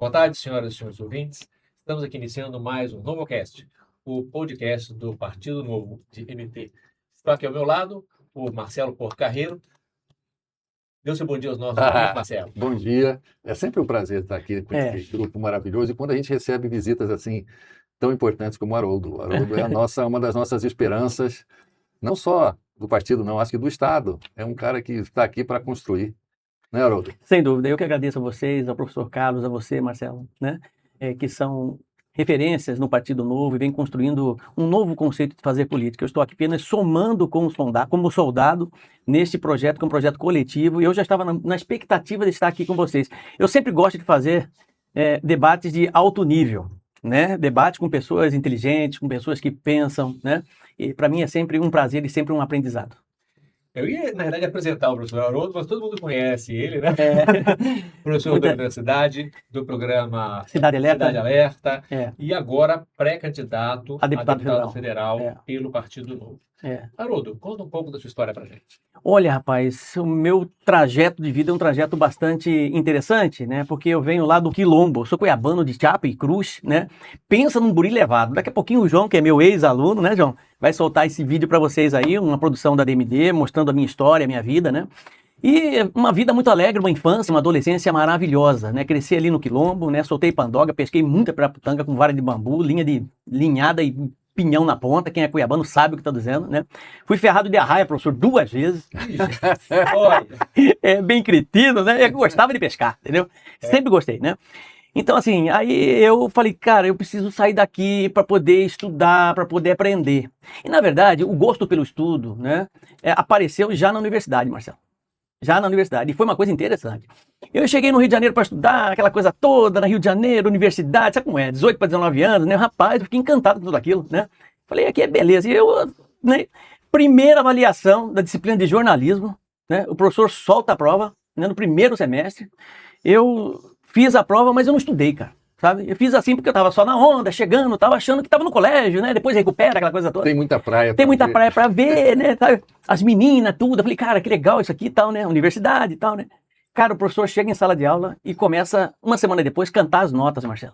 Boa tarde, senhoras e senhores ouvintes. Estamos aqui iniciando mais um NovoCast, o podcast do Partido Novo de MT. Está aqui ao meu lado o Marcelo Porto-Carreiro. Dê o seu bom dia aos nossos ouvintes, Marcelo. Bom dia. É sempre um prazer estar aqui com esse grupo maravilhoso. E quando a gente recebe visitas assim tão importantes como o Haroldo. O Haroldo é uma das nossas esperanças, não só do partido, não, acho que do Estado. É um cara que está aqui para construir. Né, Haroldo? Sem dúvida. Eu que agradeço a vocês, ao professor Carlos, a você, Marcelo, né? Que são referências no Partido Novo e vem construindo um novo conceito de fazer política. Eu estou aqui apenas somando como soldado neste projeto, que é um projeto coletivo, e eu já estava na expectativa de estar aqui com vocês. Eu sempre gosto de fazer debates de alto nível, né? Debate com pessoas inteligentes, com pessoas que pensam, né? E para mim é sempre um prazer e sempre um aprendizado. Eu ia, na verdade, apresentar o professor Haroldo, mas todo mundo conhece ele, né? Professor da universidade, do programa Cidade Alerta, e agora pré-candidato a deputado federal pelo Partido Novo. Haroldo, conta um pouco da sua história pra gente. Olha, rapaz, o meu trajeto de vida é um trajeto bastante interessante, né? Porque eu venho lá do Quilombo, sou cuiabano de chapa e cruz, né? Pensa num guri levado. Daqui a pouquinho o João, que é meu ex-aluno, né, João? Vai soltar esse vídeo para vocês aí, uma produção da DMD, mostrando a minha história, a minha vida, né? E uma vida muito alegre, uma infância, uma adolescência maravilhosa, né? Cresci ali no Quilombo, né? Soltei pandoga, pesquei muita piraputanga com vara de bambu, linhada e pinhão na ponta, quem é cuiabano sabe o que está dizendo, né? Fui ferrado de arraia, professor, 2 vezes. Bem cretino, né? Eu gostava de pescar, entendeu? Sempre gostei, né? Então, assim, aí eu falei, cara, eu preciso sair daqui para poder estudar, para poder aprender. E, na verdade, o gosto pelo estudo, né, apareceu já na universidade, Marcelo. Já na universidade. E foi uma coisa interessante. Eu cheguei no Rio de Janeiro para estudar, aquela coisa toda, no Rio de Janeiro, universidade, sabe como é? 18 para 19 anos, né? Rapaz, eu fiquei encantado com tudo aquilo, né? Falei, aqui é beleza. E eu, né, primeira avaliação da disciplina de jornalismo, né? O professor solta a prova, né, no primeiro semestre. Eu fiz a prova, mas eu não estudei, cara. Sabe? Eu fiz assim porque eu tava só na onda, chegando, tava achando que tava no colégio, né? Depois recupera aquela coisa toda. Tem muita praia. Tem muita praia pra ver, né? Sabe? As meninas, tudo. Eu falei, cara, que legal isso aqui e tal, né? Universidade e tal, né? Cara, o professor chega em sala de aula e começa, uma semana depois, cantar as notas, Marcelo.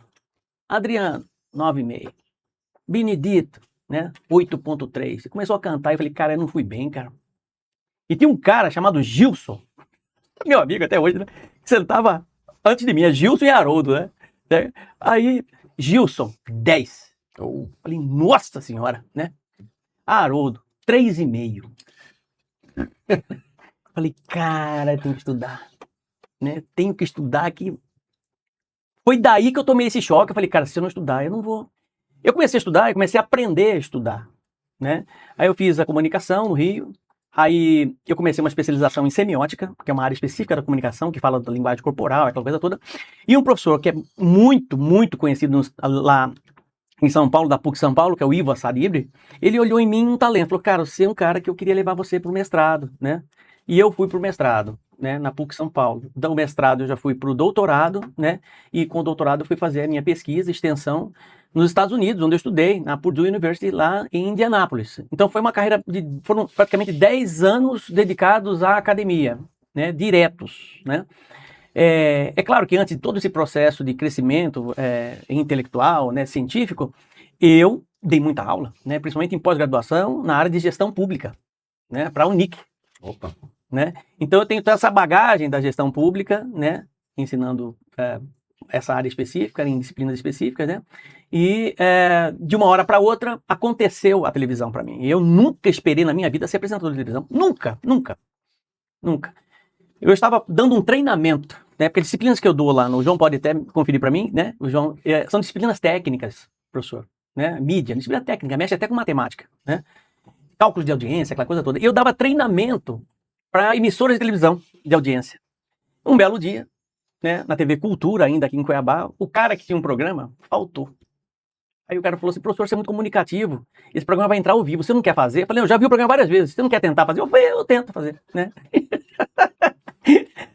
Adriano, 9,5. Benedito, né? 8,3. Começou a cantar e eu falei, cara, eu não fui bem, cara. E tinha um cara chamado Gilson, meu amigo até hoje, né? Que sentava antes de mim, é Gilson e Haroldo, né? Aí, Gilson, 10. Falei, nossa senhora, né? Haroldo, 3,5. Falei, cara, eu tenho que estudar, né? Tenho que estudar aqui. Foi daí que eu tomei esse choque. Eu falei, cara, se eu não estudar, eu não vou. Eu comecei a estudar e comecei a aprender a estudar, né? Aí eu fiz a comunicação no Rio. Aí eu comecei uma especialização em semiótica, que é uma área específica da comunicação, que fala da linguagem corporal, aquela coisa toda. E um professor que é muito, muito conhecido lá em São Paulo, da PUC São Paulo, que é o Ivo Assaribre, ele olhou em mim um talento, falou, cara, você é um cara que eu queria levar você para o mestrado, né? E eu fui para o mestrado, né, na PUC São Paulo. Então, o mestrado eu já fui para o doutorado, né? E com o doutorado eu fui fazer a minha pesquisa, extensão, nos Estados Unidos, onde eu estudei, na Purdue University, lá em Indianápolis. Então, foi uma carreira foram praticamente 10 anos dedicados à academia, né? Diretos, né? É claro que antes de todo esse processo de crescimento intelectual, né, científico, eu dei muita aula, né, principalmente em pós-graduação, na área de gestão pública, né, para a Unic. Opa! Né? Então eu tenho toda essa bagagem da gestão pública, né, ensinando essa área específica, em disciplinas específicas, né, e de uma hora para outra aconteceu a televisão para mim. Eu nunca esperei na minha vida ser apresentador de televisão, nunca. Eu estava dando um treinamento, né? Porque as disciplinas que eu dou lá, o João pode até conferir para mim, né? O João, são disciplinas técnicas, professor, né? Mídia, disciplina técnica, mexe até com matemática, né? Cálculos de audiência, aquela coisa toda. E eu dava treinamento para emissoras de televisão de audiência. Um belo dia, né? Na TV Cultura, ainda aqui em Cuiabá, o cara que tinha um programa faltou. Aí o cara falou assim, professor, você é muito comunicativo, esse programa vai entrar ao vivo, você não quer fazer? Eu falei, eu já vi o programa várias vezes, você não quer tentar fazer? Eu falei, eu tento fazer, né?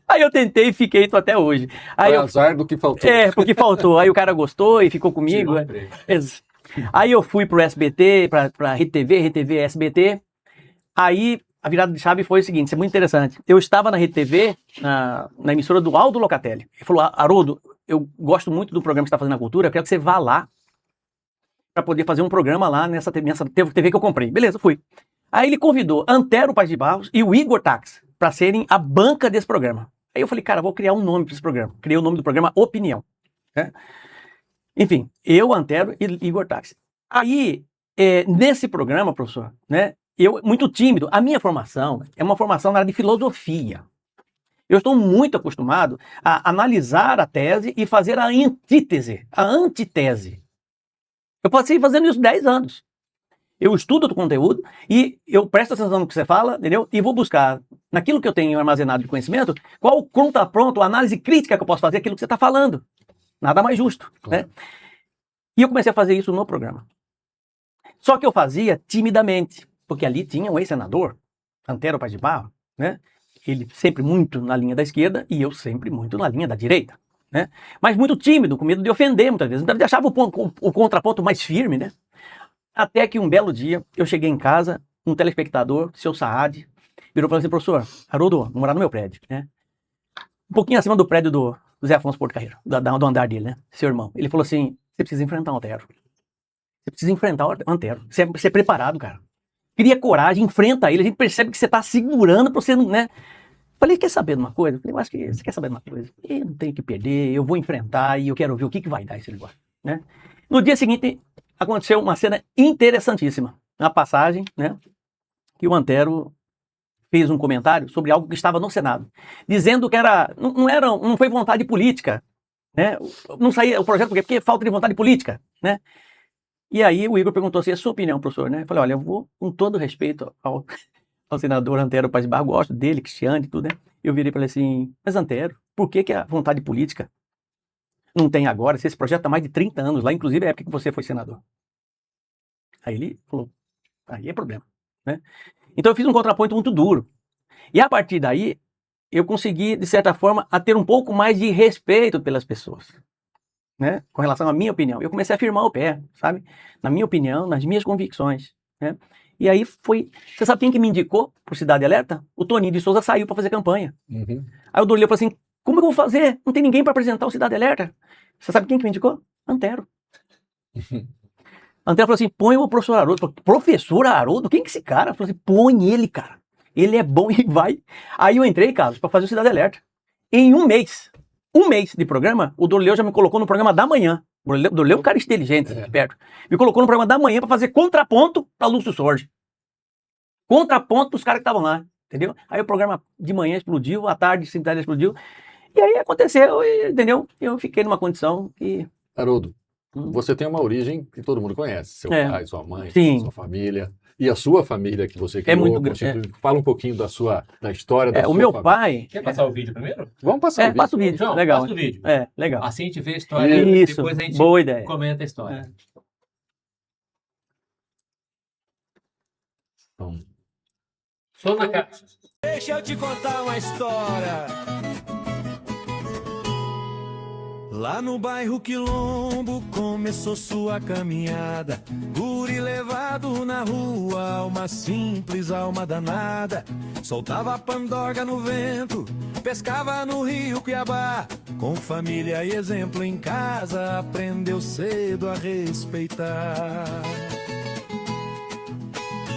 Aí eu tentei e fiquei, tô até hoje. Aí azar do que faltou. Porque faltou. Aí o cara gostou e ficou comigo. Aí eu fui pro SBT, pra RedeTV, RedeTV, SBT. Aí a virada de chave foi o seguinte, isso é muito interessante. Eu estava na Rede TV, na emissora do Aldo Locatelli. Ele falou, Haroldo, eu gosto muito do programa que você está fazendo na Cultura, eu quero que você vá lá para poder fazer um programa lá nessa TV que eu comprei. Beleza, fui. Aí ele convidou Antero Paz de Barros e o Igor Tax para serem a banca desse programa. Aí eu falei, cara, vou criar um nome para esse programa. Criei o nome do programa Opinião. Né? Enfim, eu, Antero e Igor Tax. Aí, nesse programa, professor, né, eu, muito tímido, a minha formação é uma formação na área de filosofia. Eu estou muito acostumado a analisar a tese e fazer a antítese, a antitese. Eu passei fazendo isso 10 anos. Eu estudo o conteúdo e eu presto atenção no que você fala, entendeu? E vou buscar, naquilo que eu tenho armazenado de conhecimento, qual o contraponto, a análise crítica que eu posso fazer aquilo que você está falando. Nada mais justo, Claro. né? E eu comecei a fazer isso no programa. Só que eu fazia timidamente, porque ali tinha um ex-senador, Antero Paz de Barros, né? Ele sempre muito na linha da esquerda e eu sempre muito na linha da direita, né? Mas muito tímido, com medo de ofender muitas vezes. Então eu achava o contraponto mais firme, né? Até que um belo dia, eu cheguei em casa, um telespectador, seu Saad, virou e falou assim, professor, Haroldo, vou morar no meu prédio, né? Um pouquinho acima do prédio do Zé Afonso Porto Carreiro, do andar dele, né? Seu irmão. Ele falou assim, você precisa enfrentar o Antero. Você precisa enfrentar o Antero. Você é preparado, cara. Cria coragem, enfrenta ele. A gente percebe que você tá segurando pra você, né? Falei, quer saber de uma coisa? Falei, eu acho que você quer saber de uma coisa. Eu não tenho que perder, eu vou enfrentar e eu quero ver o que vai dar esse negócio, né? No dia seguinte, aconteceu uma cena interessantíssima. Uma passagem, né? Que o Antero fez um comentário sobre algo que estava no Senado, dizendo que não foi vontade política, né? Não saía o projeto porque falta de vontade política, né? E aí o Igor perguntou assim, a sua opinião, professor, né? Eu falei, olha, eu vou com todo respeito ao senador Antero Paz de Barros, gosto dele, Cristiano e tudo, né? Eu virei e falei assim, mas Antero, por que a vontade política não tem agora, se esse projeto está mais de 30 anos lá, inclusive é a época que você foi senador? Aí ele falou, aí é problema, né? Então eu fiz um contraponto muito duro. E a partir daí, eu consegui, de certa forma, a ter um pouco mais de respeito pelas pessoas, né? Com relação à minha opinião. Eu comecei a firmar o pé, sabe? Na minha opinião, nas minhas convicções, né? E aí foi... Você sabe quem que me indicou pro Cidade Alerta? O Toninho de Souza saiu para fazer campanha. Uhum. Aí o Dorleu falou assim, como eu vou fazer? Não tem ninguém para apresentar o Cidade Alerta. Você sabe quem que me indicou? Antero. Antero falou assim, põe o professor Haroldo. Falei, professor Haroldo? Quem que é esse cara? Falou assim, põe ele, cara. Ele é bom e vai. Aí eu entrei, Carlos, para fazer o Cidade Alerta. Em um mês de programa, o Dorleu já me colocou no programa da manhã. O Dorleu é um cara inteligente, esperto. Me colocou no programa da manhã para fazer contraponto para Lúcio Sorge. Contraponto dos caras que estavam lá, entendeu? Aí o programa de manhã explodiu, à tarde, Cidade explodiu. E aí aconteceu, entendeu? Eu fiquei numa condição que... Haroldo, você tem uma origem que todo mundo conhece. Seu pai, sua mãe, Sim. sua família. E a sua família que você criou, muito grande. Fala um pouquinho da história da sua o meu família. pai... Quer passar o vídeo primeiro? Vamos passar o vídeo. Passa o vídeo, Não, legal. passa o vídeo. Legal. Assim a gente vê a história Isso, depois a gente boa ideia. comenta a história. Então, Só na caixa. Deixa eu te contar uma história. Lá no bairro Quilombo começou sua caminhada. Guri levado na rua, alma simples, alma danada. Soltava a pandorga no vento, pescava no rio Cuiabá. Com família e exemplo em casa, aprendeu cedo a respeitar.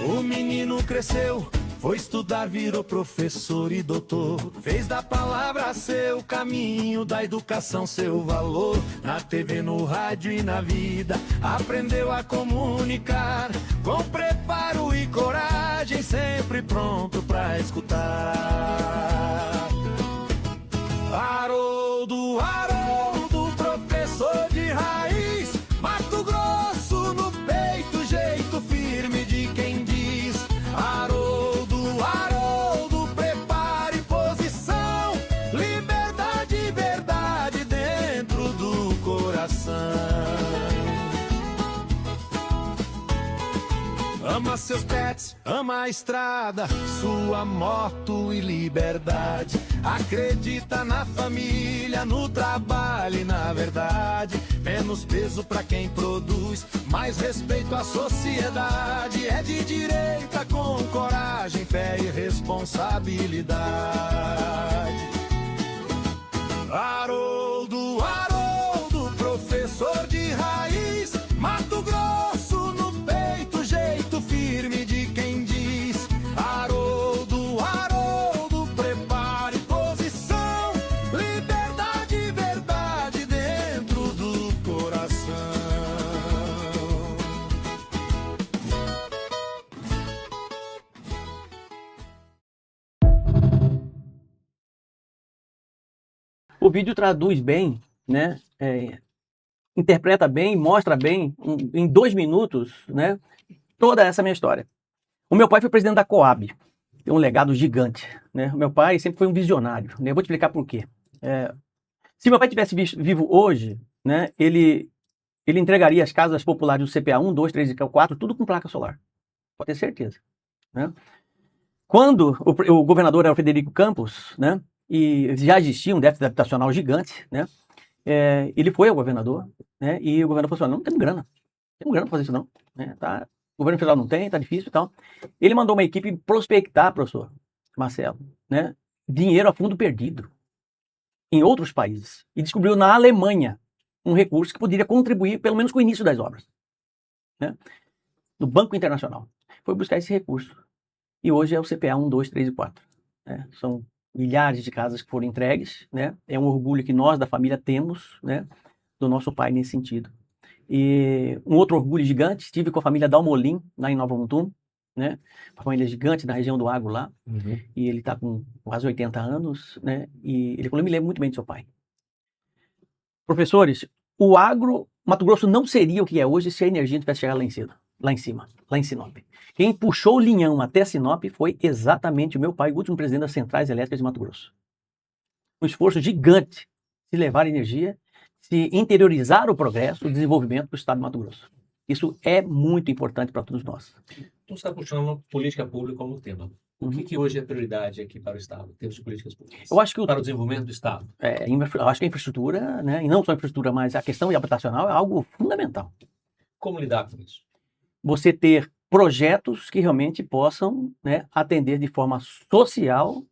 O menino cresceu, foi estudar, virou professor e doutor. Fez da palavra seu caminho, da educação seu valor. Na TV, no rádio e na vida, aprendeu a comunicar. Com preparo e coragem, sempre pronto pra escutar. Haroldo, Haroldo, professor de raiz. Mato Grosso no peito, jeito firme de quem diz. Haroldo, Haroldo, prepare posição. Liberdade e verdade dentro do coração. Ama seus pets, ama a estrada, sua moto e liberdade. Acredita na família, no trabalho e na verdade. Menos peso pra quem produz, mais respeito à sociedade. É de direita com coragem, fé e responsabilidade. Haroldo, Haroldo, professor de raiz, Mato Grosso no peito, jeito firme de quem diz. Haroldo, Haroldo, prepare posição, liberdade e verdade dentro do coração. O vídeo traduz bem, né? Interpreta bem, mostra bem, em 2 minutos, né? Toda essa minha história. O meu pai foi presidente da Coab, tem um legado gigante, né? O meu pai sempre foi um visionário, né? Eu vou te explicar por quê. Se meu pai tivesse vivo hoje, né? Ele entregaria as casas populares do CPA 1, 2, 3 e 4, tudo com placa solar. Pode ter certeza, né? Quando o governador era o Frederico Campos, né? E já existia um déficit habitacional gigante, né? Ele foi ao governador, né? E o governador falou assim: não temos grana para fazer isso não, né? Tá, o governo federal não tem, tá difícil e tal. Ele mandou uma equipe prospectar, professor Marcelo, né? Dinheiro a fundo perdido em outros países e descobriu na Alemanha um recurso que poderia contribuir pelo menos com o início das obras, né? No Banco Internacional. Foi buscar esse recurso e hoje é o CPA 1, 2, 3 e 4, né? São milhares de casas que foram entregues, né? É um orgulho que nós da família temos, né? Do nosso pai nesse sentido. E um outro orgulho gigante, estive com a família Dalmolin, lá em Nova Mutum, né? Uma família gigante na região do Agro lá, e ele está com quase 80 anos, né? E ele falou: eu me lembro muito bem do seu pai. Professores, o agro, Mato Grosso não seria o que é hoje se a energia tivesse chegado lá em cima, lá em Sinop. Quem puxou o linhão até Sinop foi exatamente o meu pai, o último presidente das Centrais Elétricas de Mato Grosso. Um esforço gigante de levar energia, de interiorizar o progresso, o desenvolvimento do estado de Mato Grosso. Isso é muito importante para todos nós. Tu está puxando política pública como tema. O que hoje é prioridade aqui para o Estado, em termos de políticas públicas? Eu acho que para o desenvolvimento do Estado. Eu acho que a infraestrutura, né, e não só a infraestrutura, mas a questão habitacional é algo fundamental. Como lidar com isso? Você ter projetos que realmente possam, né, atender de forma social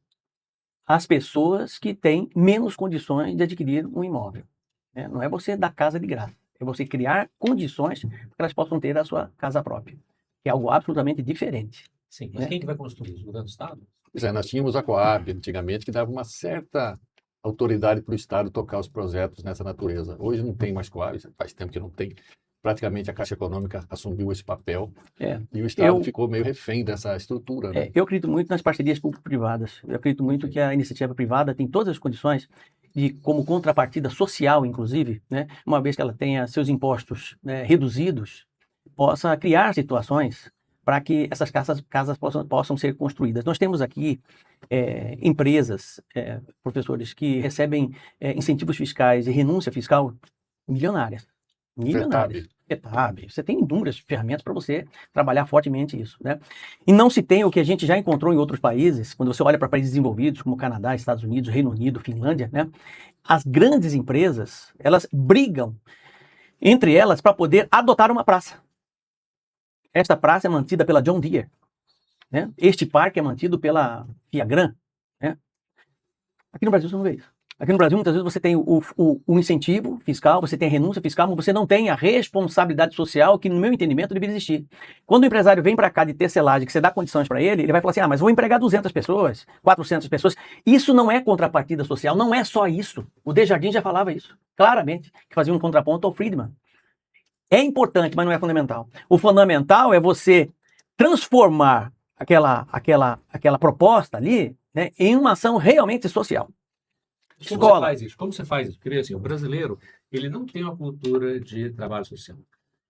as pessoas que têm menos condições de adquirir um imóvel, né? Não é você dar casa de graça, é você criar condições para que elas possam ter a sua casa própria, que é algo absolutamente diferente. Sim, mas quem que vai construir? O governo do Estado? Pois é, nós tínhamos a Coab antigamente que dava uma certa autoridade para o Estado tocar os projetos nessa natureza. Hoje não tem mais Coab, faz tempo que não tem. Praticamente a Caixa Econômica assumiu esse papel e o Estado ficou meio refém dessa estrutura. Né? Eu acredito muito nas parcerias público-privadas. Eu acredito muito que a iniciativa privada tem todas as condições de, como contrapartida social, inclusive, né, uma vez que ela tenha seus impostos, né, reduzidos, possa criar situações para que essas casas possam ser construídas. Nós temos aqui empresas, professores, que recebem incentivos fiscais e renúncia fiscal milionárias. FETAB. Você tem inúmeras ferramentas para você trabalhar fortemente isso, né? E não se tem o que a gente já encontrou em outros países, quando você olha para países desenvolvidos, como Canadá, Estados Unidos, Reino Unido, Finlândia, né? As grandes empresas, elas brigam entre elas para poder adotar uma praça. Esta praça é mantida pela John Deere, né? Este parque é mantido pela Fiagran, né? Aqui no Brasil você não vê isso. Aqui no Brasil, muitas vezes, você tem o incentivo fiscal, você tem a renúncia fiscal, mas você não tem a responsabilidade social que, no meu entendimento, deveria existir. Quando o empresário vem para cá de tecelagem, que você dá condições para ele, ele vai falar assim: mas vou empregar 200 pessoas, 400 pessoas. Isso não é contrapartida social, não é só isso. O Desjardins já falava isso, claramente, que fazia um contraponto ao Friedman. É importante, mas não é fundamental. O fundamental é você transformar aquela proposta ali, né, em uma ação realmente social. Como você faz isso? Porque assim, o brasileiro, ele não tem uma cultura de trabalho social.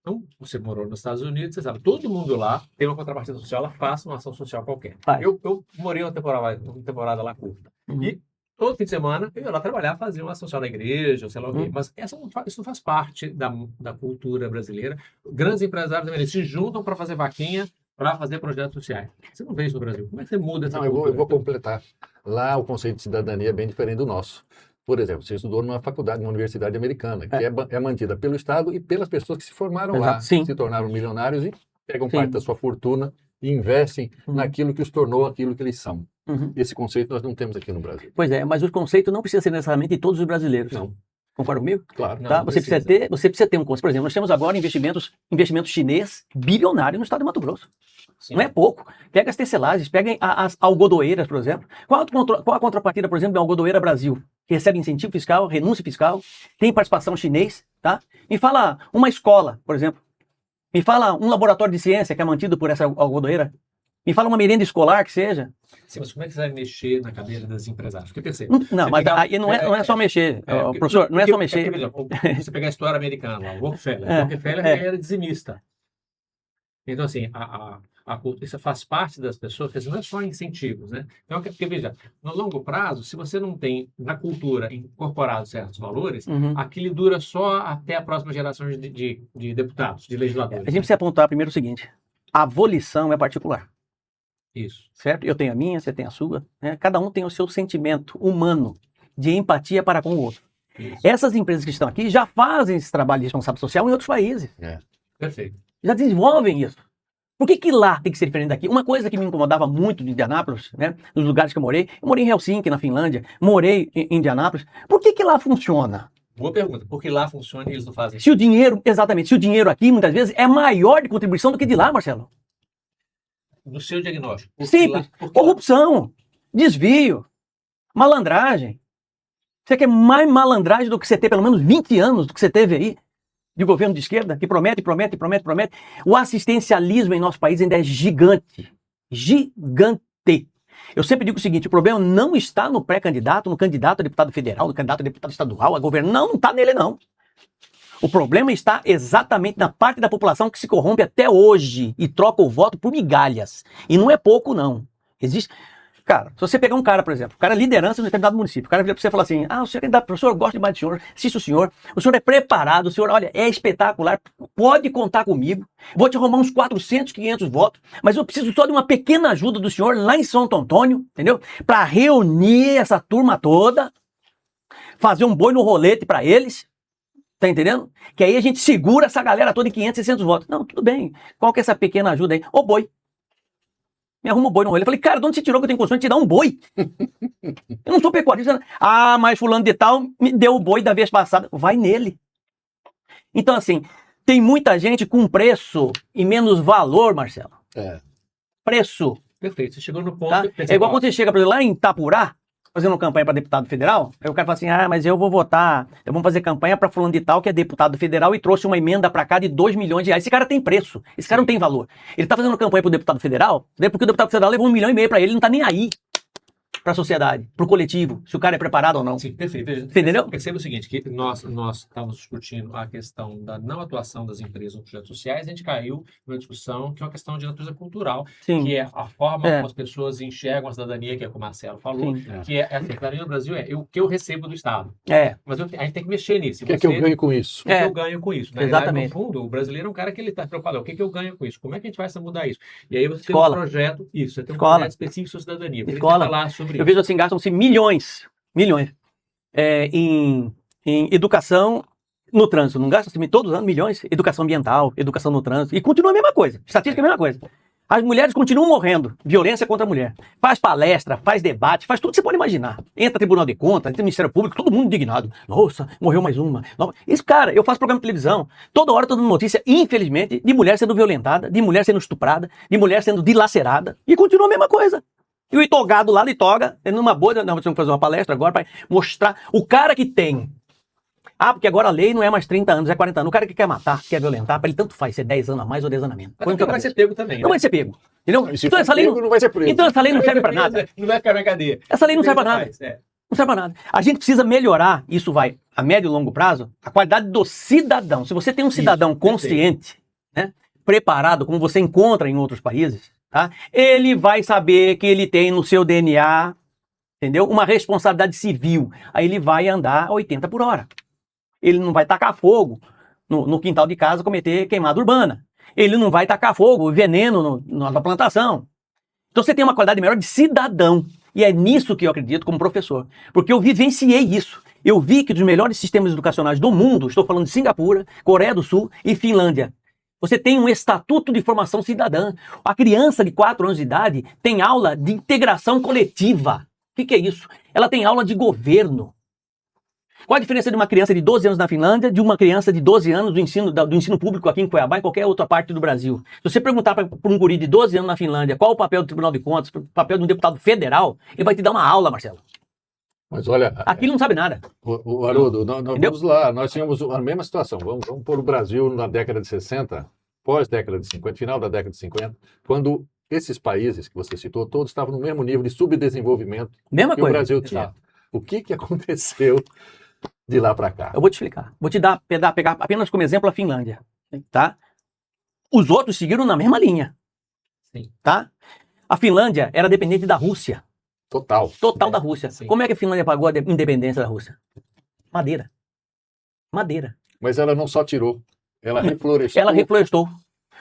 Então, você morou nos Estados Unidos, você sabe, todo mundo lá tem uma contrapartida social, ela faça uma ação social qualquer. Eu morei uma temporada lá curta. E todo fim de semana eu ia lá trabalhar, fazia uma ação social na igreja, sei lá o quê. Mas isso não faz parte da cultura brasileira. Grandes empresários também, eles se juntam para fazer vaquinha, para fazer projetos sociais. Você não vê isso no Brasil. Como é que você muda essa Não, eu cultura? vou completar. Lá o conceito de cidadania é bem diferente do nosso. Por exemplo, você estudou numa faculdade, numa universidade americana, que é mantida pelo Estado e pelas pessoas que se formaram lá, Exato, sim. se tornaram milionários e pegam Sim. parte da sua fortuna e investem naquilo que os tornou aquilo que eles são. Uhum. Esse conceito nós não temos aqui no Brasil. Pois é, mas o conceito não precisa ser necessariamente de todos os brasileiros. Não. Concorda comigo? Claro. Não, Tá? não Você precisa. precisa ter um conceito. Por exemplo, nós temos agora investimento chinês bilionário no estado de Mato Grosso. Sim. Não é pouco. Pega as tecelagens, pega as algodoeiras, por exemplo. Qual a contrapartida, por exemplo, da Algodoeira Brasil? Que recebe incentivo fiscal, renúncia fiscal, tem participação chinês, tá? Me fala uma escola, por exemplo. Me fala um laboratório de ciência que é mantido por essa algodoeira. Me fala uma merenda escolar que seja. Sim, mas como é que você vai mexer na cabeça das empresários? Porque percebe. Não, Você mas pegar- aí não é só mexer, porque- professor, não é porque- só mexer. por exemplo, você pegar a história americana lá, o Rockefeller. É, O Rockefeller é. era dizimista. Então, assim, isso faz parte das pessoas, porque não é só incentivos, né? Então, porque, veja, no longo prazo, se você não tem na cultura incorporado certos valores, Uhum. aquilo dura só até a próxima geração de deputados, de legisladores. A gente precisa apontar primeiro o seguinte: a volição é particular, Isso. certo? Eu tenho a minha, você tem a sua, né? Cada um tem o seu sentimento humano de empatia para com o outro. Isso. Essas empresas que estão aqui já fazem esse trabalho de responsabilidade social em outros países, Perfeito. já desenvolvem isso. Por que lá tem que ser diferente daqui? Uma coisa que me incomodava muito de Indianápolis, né, nos lugares que eu morei em Helsinki, na Finlândia, morei em Indianápolis, por que lá funciona? Boa pergunta. Porque lá funciona e eles não fazem. Se o dinheiro, exatamente, se o dinheiro aqui muitas vezes é maior de contribuição do que de lá, Marcelo. No seu diagnóstico. Porque Simples. porque Corrupção, desvio, malandragem. Você quer mais malandragem do que você tem pelo menos 20 anos do que você teve aí de governo de esquerda, que promete. O assistencialismo em nosso país ainda é gigante. Gigante. Eu sempre digo o seguinte: o problema não está no pré-candidato, no candidato a deputado federal, no candidato a deputado estadual, a governo. Não está nele, não. O problema está exatamente na parte da população que se corrompe até hoje e troca o voto por migalhas. E não é pouco, não. Existe. Cara, se você pegar um cara, por exemplo, o cara é liderança no determinado município, o cara vira pra você e fala assim: ah, o senhor é candidato, professor, eu gosto demais do senhor, assisto o senhor é preparado, o senhor, olha, é espetacular, pode contar comigo, vou te arrumar uns 400, 500 votos, mas eu preciso só de uma pequena ajuda do senhor lá em Santo Antônio, entendeu? Pra reunir essa turma toda, fazer um boi no rolete pra eles, tá entendendo? Que aí a gente segura essa galera toda em 500, 600 votos. Não, tudo bem, qual que é essa pequena ajuda aí? Ô boi. Me arruma um boi no rolê. Eu falei, cara, de onde você tirou que eu tenho condições de te dar um boi? Eu não sou pecuarista. Ah, mas fulano de tal me deu o boi da vez passada. Vai nele. Então, assim, tem muita gente com preço e menos valor, Marcelo. Preço. Perfeito. Você chegou no ponto. Tá? É igual quando você chega, por exemplo, lá em Itapurá, fazendo campanha para deputado federal, aí o cara fala assim, ah, mas eu vou votar, eu vou fazer campanha para fulano de tal, que é deputado federal, e trouxe uma emenda para cá de 2 milhões de reais. Esse cara tem preço, esse cara não tem valor. Ele tá fazendo campanha pro deputado federal, né, porque o deputado federal levou 1,5 milhão para ele, ele não tá nem aí para a sociedade, para o coletivo, se o cara é preparado ou não. Sim, perfeito. Veja, Você entendeu? Perceba o seguinte, que nós estávamos discutindo a questão da não atuação das empresas nos projetos sociais, a gente caiu numa discussão que é uma questão de natureza cultural, Sim. que é a forma como as pessoas enxergam a cidadania, que é como o Marcelo falou, Sim. que é a cidadania no Brasil o que eu recebo do Estado. É. Mas a gente tem que mexer nisso. O que é que eu ganho com isso? O que eu ganho com isso? Na Exatamente. verdade, no fundo, o brasileiro é um cara que ele está preocupado. O que eu ganho com isso? Como é que a gente vai mudar isso? E aí você tem um projeto, você tem um projeto específico sobre cidadania. Eu Escola. falar sobre Eu vejo assim, gastam-se milhões em educação no trânsito. Não gastam-se todos os anos milhões? Educação ambiental, educação no trânsito. E continua a mesma coisa. Estatística é a mesma coisa. As mulheres continuam morrendo. Violência contra a mulher. Faz palestra, faz debate, faz tudo que você pode imaginar. Entra Tribunal de Contas, entra Ministério Público, todo mundo indignado. Nossa, morreu mais uma. Isso, cara, eu faço programa de televisão. Toda hora tô dando notícia, infelizmente, de mulher sendo violentada, de mulher sendo estuprada, de mulher sendo dilacerada. E continua a mesma coisa. E o itogado lá de toga, numa boa, não, vamos fazer uma palestra agora para mostrar o cara que tem. Ah, porque agora a lei não é mais 30 anos, é 40 anos. O cara que quer matar, quer violentar, para ele tanto faz ser 10 anos a mais ou 10 anos a menos. Mas não vai ser pego também. Não vai ser pego. Entendeu? E se Então for essa lei pego, não vai ser preso. Então essa lei não serve para nada. Não vai ficar na cadeia. Essa lei não serve para nada. É. Não serve para nada. A gente precisa melhorar, isso vai a médio e longo prazo, a qualidade do cidadão. Se você tem um cidadão consciente, né, preparado, como você encontra em outros países, tá, ele vai saber que ele tem no seu DNA, entendeu, uma responsabilidade civil. Aí ele vai andar a 80 por hora. Ele não vai tacar fogo no quintal de casa, cometer queimada urbana. Ele não vai tacar fogo, veneno na plantação. Então você tem uma qualidade melhor de cidadão. E é nisso que eu acredito como professor. Porque eu vivenciei isso. Eu vi que dos melhores sistemas educacionais do mundo, estou falando de Singapura, Coreia do Sul e Finlândia, você tem um estatuto de formação cidadã. A criança de 4 anos de idade tem aula de integração coletiva. O que é isso? Ela tem aula de governo. Qual a diferença de uma criança de 12 anos na Finlândia de uma criança de 12 anos do ensino público aqui em Cuiabá e qualquer outra parte do Brasil? Se você perguntar para um guri de 12 anos na Finlândia qual o papel do Tribunal de Contas, o papel de um deputado federal, ele vai te dar uma aula, Marcelo. Mas olha, Aqui ele não sabe nada. o Haroldo, nós vamos lá, nós tínhamos a mesma situação. Vamos pôr o Brasil na década de 60, pós-década de 50, final da década de 50, quando esses países que você citou, todos estavam no mesmo nível de subdesenvolvimento Mesma que coisa. o Brasil tinha. Exato. O que aconteceu de lá para cá? Eu vou te explicar. Vou te pegar apenas como exemplo a Finlândia. Tá? Os outros seguiram na mesma linha. Sim. Tá? A Finlândia era dependente da Rússia. Total. Da Rússia. Sim. Como é que a Finlândia pagou a independência da Rússia? Madeira. Mas ela não só tirou, ela reflorestou. Ela reflorestou.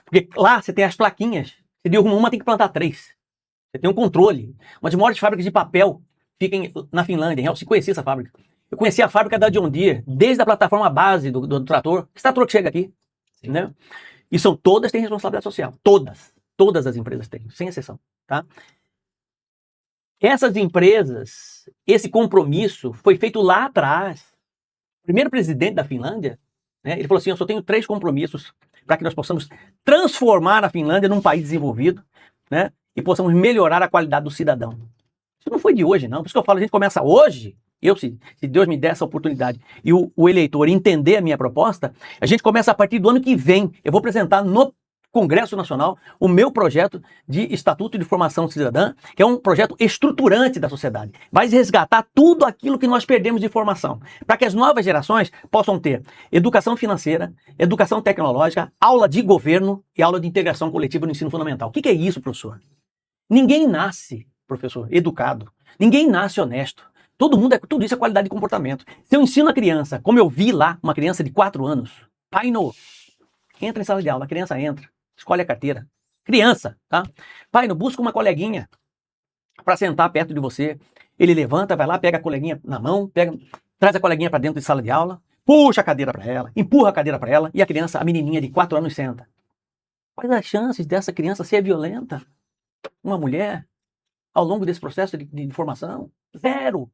Porque lá você tem as plaquinhas. Você derruba uma, tem que plantar 3. Você tem um controle. Uma das maiores fábricas de papel fica na Finlândia. Eu conheci essa fábrica. Eu conheci a fábrica da John Deere, desde a plataforma base do trator. Esse trator que chega aqui. Né? E todas têm responsabilidade social. Todas as empresas têm, sem exceção. Tá? Essas empresas, esse compromisso foi feito lá atrás. O primeiro presidente da Finlândia, né, ele falou assim, eu só tenho 3 compromissos para que nós possamos transformar a Finlândia num país desenvolvido, né, e possamos melhorar a qualidade do cidadão. Isso não foi de hoje, não. Por isso que eu falo, a gente começa hoje, se Deus me der essa oportunidade, e o eleitor entender a minha proposta, a gente começa a partir do ano que vem. Eu vou apresentar no Congresso Nacional o meu projeto de Estatuto de Formação Cidadã, que é um projeto estruturante da sociedade. Vai resgatar tudo aquilo que nós perdemos de formação, para que as novas gerações possam ter educação financeira, educação tecnológica, aula de governo e aula de integração coletiva no ensino fundamental. O que é isso, professor? Ninguém nasce, professor, educado. Ninguém nasce honesto. Tudo isso é qualidade de comportamento. Se eu ensino a criança, como eu vi lá, uma criança de 4 anos, entra em sala de aula, a criança entra. Escolhe a carteira. Criança, tá? Pai, não busca uma coleguinha para sentar perto de você. Ele levanta, vai lá, pega a coleguinha na mão, traz a coleguinha para dentro de sala de aula, puxa a cadeira para ela, empurra a cadeira para ela e a menininha de 4 anos senta. Quais as chances dessa criança ser violenta? Uma mulher, ao longo desse processo de formação? 0.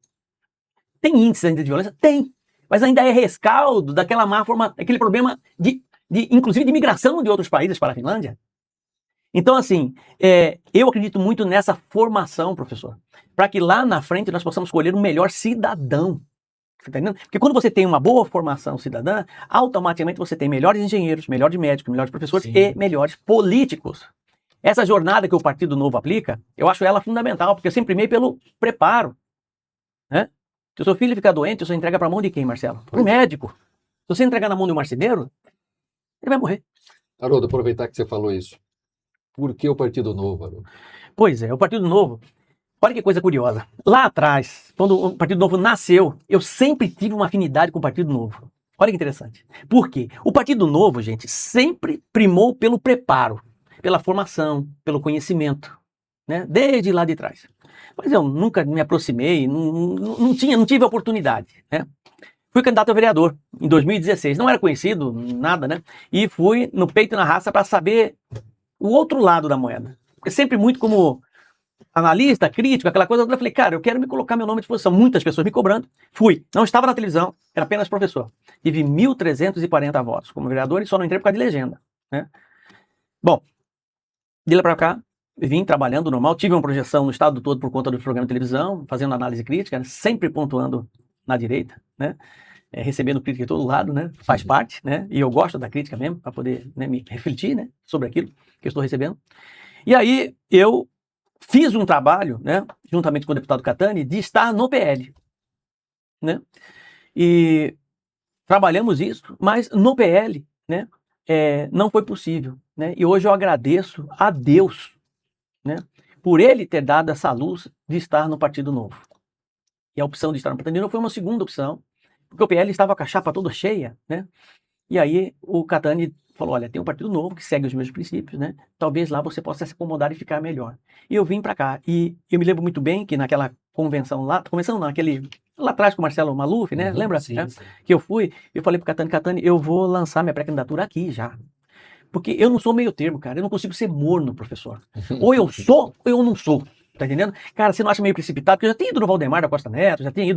Tem índice ainda de violência? Tem. Mas ainda é rescaldo daquela má forma, aquele problema inclusive de migração de outros países para a Finlândia. Então, assim, eu acredito muito nessa formação, professor, para que lá na frente nós possamos escolher o melhor cidadão. Você tá entendendo? Porque quando você tem uma boa formação cidadã, automaticamente você tem melhores engenheiros, melhores médicos, melhores professores Sim. e melhores políticos. Essa jornada que o Partido Novo aplica, eu acho ela fundamental, porque eu sempre primei pelo preparo. Né? Se o seu filho ficar doente, você entrega para a mão de quem, Marcelo? Para o médico. Se você entregar na mão de um marceneiro, ele vai morrer. Haroldo, aproveitar que você falou isso. Por que o Partido Novo, Haroldo? Pois é, o Partido Novo, olha que coisa curiosa. Lá atrás, quando o Partido Novo nasceu, eu sempre tive uma afinidade com o Partido Novo. Olha que interessante. Por quê? O Partido Novo, gente, sempre primou pelo preparo, pela formação, pelo conhecimento, né? Desde lá de trás. Mas eu nunca me aproximei, não tive a oportunidade, né? Fui candidato a vereador em 2016, não era conhecido, nada, né? E fui no peito e na raça para saber o outro lado da moeda. Porque sempre muito como analista, crítico, aquela coisa, eu falei, cara, eu quero me colocar meu nome à disposição. Muitas pessoas me cobrando. Fui. Não estava na televisão, era apenas professor. Tive 1.340 votos como vereador e só não entrei por causa de legenda, né? Bom, de lá para cá, vim trabalhando normal, tive uma projeção no estado todo por conta do programa de televisão, fazendo análise crítica, né? Sempre pontuando na direita, né? Recebendo crítica de todo lado, né? Faz parte, né? E eu gosto da crítica mesmo, para poder, né, me refletir, né, sobre aquilo que eu estou recebendo. E aí eu fiz um trabalho, né, juntamente com o deputado Catani, de estar no PL, né? E trabalhamos isso, mas no PL, né, não foi possível, né? E hoje eu agradeço a Deus, né, por ele ter dado essa luz de estar no Partido Novo. E a opção de estar no Partido Novo foi uma segunda opção, porque o PL estava com a chapa toda cheia, né? E aí o Catani falou, olha, tem um partido novo que segue os mesmos princípios, né? Talvez lá você possa se acomodar e ficar melhor. E eu vim para cá. E eu me lembro muito bem que naquela convenção lá atrás com o Marcelo Maluf, né? Lembra? Sim, Né? sim. Que eu fui, eu falei pro Catani, eu vou lançar minha pré-candidatura aqui já. Porque eu não sou meio termo, cara. Eu não consigo ser morno, professor. Ou eu sou, ou eu não sou. Tá entendendo? Cara, você não acha meio precipitado? Porque eu já tinha ido no Valdemar da Costa Neto, já tinha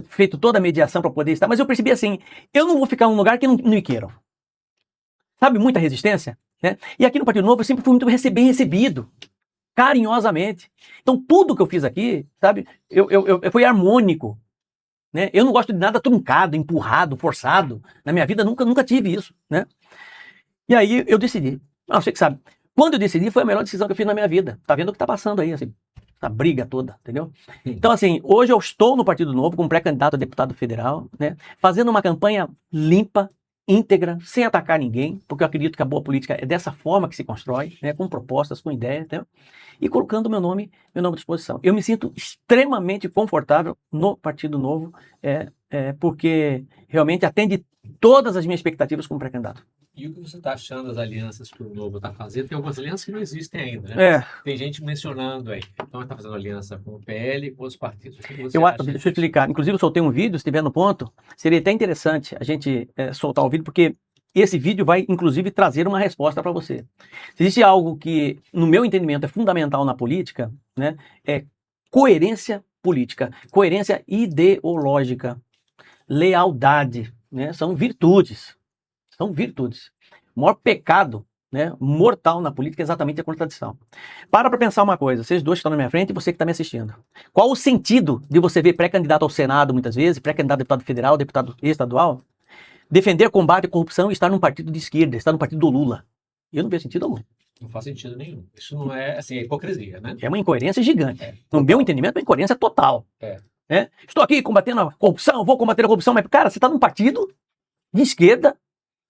feito toda a mediação para poder estar, mas eu percebi assim, eu não vou ficar num lugar que não me queiram. Sabe, muita resistência, né? E aqui no Partido Novo eu sempre fui muito bem recebido, carinhosamente. Então tudo que eu fiz aqui, sabe, eu fui harmônico, né? Eu não gosto de nada truncado, empurrado, forçado. Na minha vida nunca tive isso, né? E aí eu decidi. Você que sabe. Quando eu decidi, foi a melhor decisão que eu fiz na minha vida. Tá vendo o que tá passando aí, assim, a briga toda, entendeu? Então, assim, hoje eu estou no Partido Novo como pré-candidato a deputado federal, né? Fazendo uma campanha limpa, íntegra, sem atacar ninguém, porque eu acredito que a boa política é dessa forma que se constrói, né? Com propostas, com ideias, né? E colocando meu nome à disposição. Eu me sinto extremamente confortável no Partido Novo, porque realmente atende todas as minhas expectativas como pré-candidato. E o que você está achando das alianças que o Novo está fazendo? Tem algumas alianças que não existem ainda, né? Tem gente mencionando aí. Então, está fazendo aliança com o PL e com os partidos. O que você acha Deixa eu disso? explicar. Inclusive, eu soltei um vídeo, se estiver no ponto, seria até interessante a gente soltar o vídeo, porque esse vídeo vai, inclusive, trazer uma resposta para você. Se existe algo que, no meu entendimento, é fundamental na política, né, é coerência política, coerência ideológica, lealdade, né, são virtudes. São virtudes. O maior pecado, né, mortal na política é exatamente a contradição. Para pensar uma coisa, vocês dois que estão na minha frente e você que está me assistindo. Qual o sentido de você ver pré-candidato ao Senado, muitas vezes, pré-candidato a deputado federal, deputado estadual, defender combate à corrupção e estar num partido de esquerda, estar no partido do Lula? Eu não vejo sentido algum. Não faz sentido nenhum. Isso não é, assim, é hipocrisia, né? É uma incoerência gigante. No meu entendimento, é uma incoerência total. Estou aqui combatendo a corrupção, vou combater a corrupção, mas, cara, você está num partido de esquerda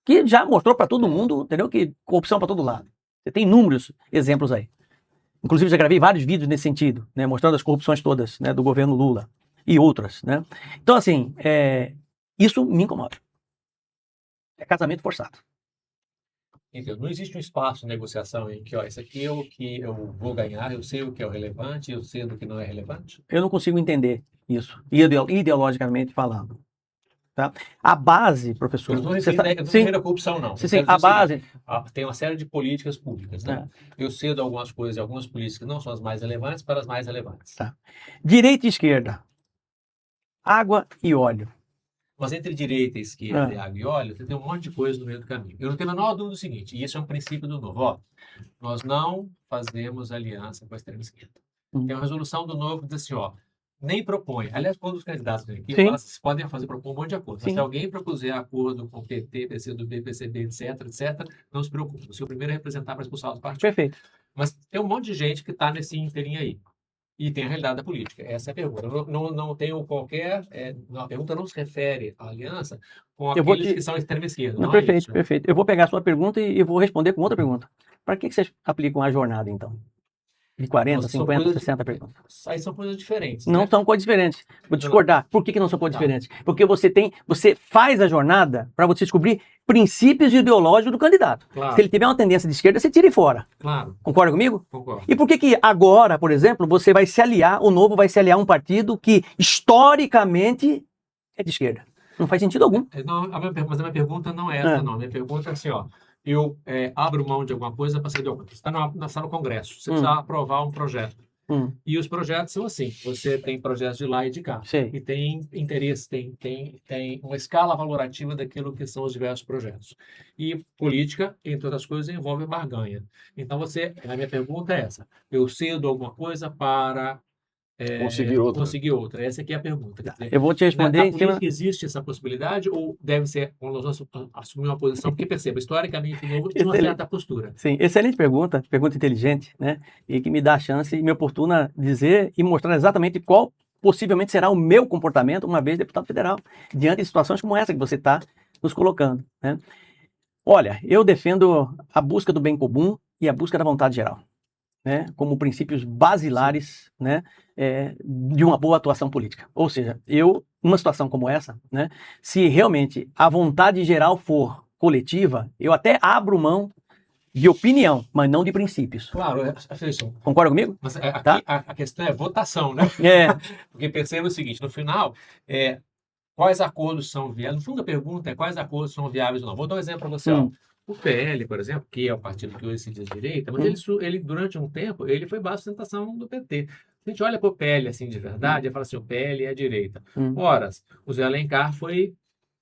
que já mostrou para todo mundo, entendeu? Que corrupção para todo lado. Você tem inúmeros exemplos aí. Inclusive, já gravei vários vídeos nesse sentido, né? Mostrando as corrupções todas, né? Do governo Lula e outras, né? Então, assim, isso me incomoda. É casamento forçado. Então, não existe um espaço de negociação em que, ó, isso aqui é o que eu vou ganhar, eu sei o que é o relevante, eu sei do que não é relevante? Eu não consigo entender isso, ideologicamente falando. Tá? A base, professor... Eu não estou referindo a corrupção, não. Sim, a base... Tem uma série de políticas públicas, né? Eu cedo algumas coisas, algumas políticas que não são as mais relevantes para as mais relevantes. Tá. Direita e esquerda. Água e óleo. Mas entre direita e esquerda, e água e óleo, você tem um monte de coisa no meio do caminho. Eu não tenho a menor dúvida do seguinte, e isso é um princípio do Novo. Ó, nós não fazemos aliança com a extrema esquerda. Tem uma resolução do Novo que diz assim, ó, nem propõe. Aliás, quando os candidatos vêm aqui, vocês podem propor um monte de acordo. Mas se alguém propuser acordo com PT, PCdoB, PCB, etc., não se preocupe. Você é o primeiro a representar para expulsar os partidos. Perfeito. Mas tem um monte de gente que está nesse inteirinho aí. E tem a realidade da política. Essa é a pergunta. Eu não tenho qualquer... a pergunta não se refere à aliança com aqueles que são extrema esquerda. Não perfeito, é isso, né? perfeito. Eu vou pegar a sua pergunta e vou responder com outra pergunta. Para que vocês aplicam a jornada, então? De 40, 50, 60 perguntas. Aí são coisas diferentes. Não né? são coisas diferentes. Vou discordar. Por que não são coisas diferentes? Porque você faz a jornada para você descobrir princípios ideológicos do candidato. Claro. Se ele tiver uma tendência de esquerda, você tira ele fora. Claro. Concorda comigo? Concordo. E por que agora, por exemplo, você vai se aliar, o Novo vai se aliar a um partido que historicamente é de esquerda? Não faz sentido algum. Mas a minha pergunta não é essa, não. A minha pergunta é assim, ó. Eu abro mão de alguma coisa para sair de alguma coisa. Você está no Congresso, você precisa aprovar um projeto. E os projetos são assim, você tem projetos de lá e de cá. Sim. E tem interesse, tem uma escala valorativa daquilo que são os diversos projetos. E política, entre outras coisas, envolve barganha. Então, a minha pergunta é essa. Eu cedo alguma coisa para... conseguir outra. Essa aqui é a pergunta. Quer dizer, eu vou te responder na política existe essa possibilidade ou deve ser quando nós assumir uma posição? Porque perceba, historicamente, o Novo tinha uma certa postura. Sim, excelente pergunta inteligente, né? E que me dá a chance e me oportuna dizer e mostrar exatamente qual possivelmente será o meu comportamento uma vez deputado federal, diante de situações como essa que você está nos colocando, né? Olha, eu defendo a busca do bem comum e a busca da vontade geral, né, como princípios basilares, né, de uma boa atuação política. Ou seja, numa situação como essa, né, se realmente a vontade geral for coletiva, eu até abro mão de opinião, mas não de princípios. Claro, isso. Concorda comigo? Mas aqui, Tá. a questão é votação, né? É, Porque perceba o seguinte, no final, quais acordos são viáveis? No fundo, a pergunta é quais acordos são viáveis ou não. Vou dar um exemplo para você. Ó. O PL, por exemplo, que é o partido que hoje se diz direita, mas ele, durante um tempo, ele foi base de sustentação do PT. Se a gente olha para o PL assim de verdade, fala assim, o PL é a direita. Ora, o Zé Alencar foi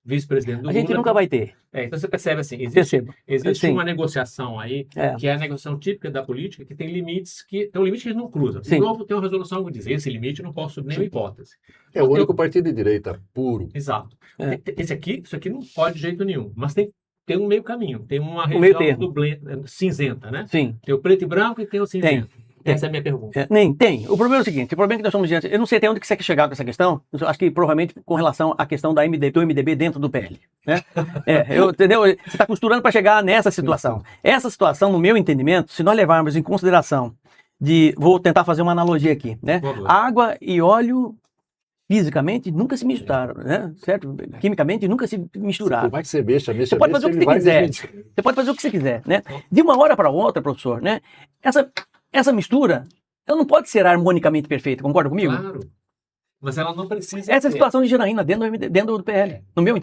vice-presidente do a Lula. gente nunca vai ter. Então você percebe assim, Percebo. existe Sim. uma negociação aí, que é a negociação típica da política, que tem limites que eles não cruzam. Sim. De novo, tem uma resolução que diz, esse limite eu não posso subir nenhuma hipótese. É o único partido de direita puro. Exato. É. Isso aqui não pode de jeito nenhum, mas tem um meio caminho, tem uma meio região termo. cinzenta, né? Sim. Tem o preto e branco e tem o cinzento. Essa é a minha pergunta. Nem tem. O problema é o seguinte, o problema é que nós estamos diante, eu não sei até onde que você quer chegar com essa questão, eu acho que provavelmente com relação à questão do MDB dentro do PL. Né? Entendeu? Você está costurando para chegar nessa situação. Essa situação, no meu entendimento, se nós levarmos em consideração vou tentar fazer uma analogia aqui, né? Água e óleo fisicamente nunca se misturaram, né? Certo? Quimicamente nunca se misturaram. Como é que você mexa, Você pode fazer o que você quiser. Você pode fazer o que você quiser, né? De uma hora para outra, professor, né? Essa mistura, ela não pode ser harmonicamente perfeita, concorda comigo? Claro. Mas ela não precisa Essa é a situação de Janaína dentro do PL. No meu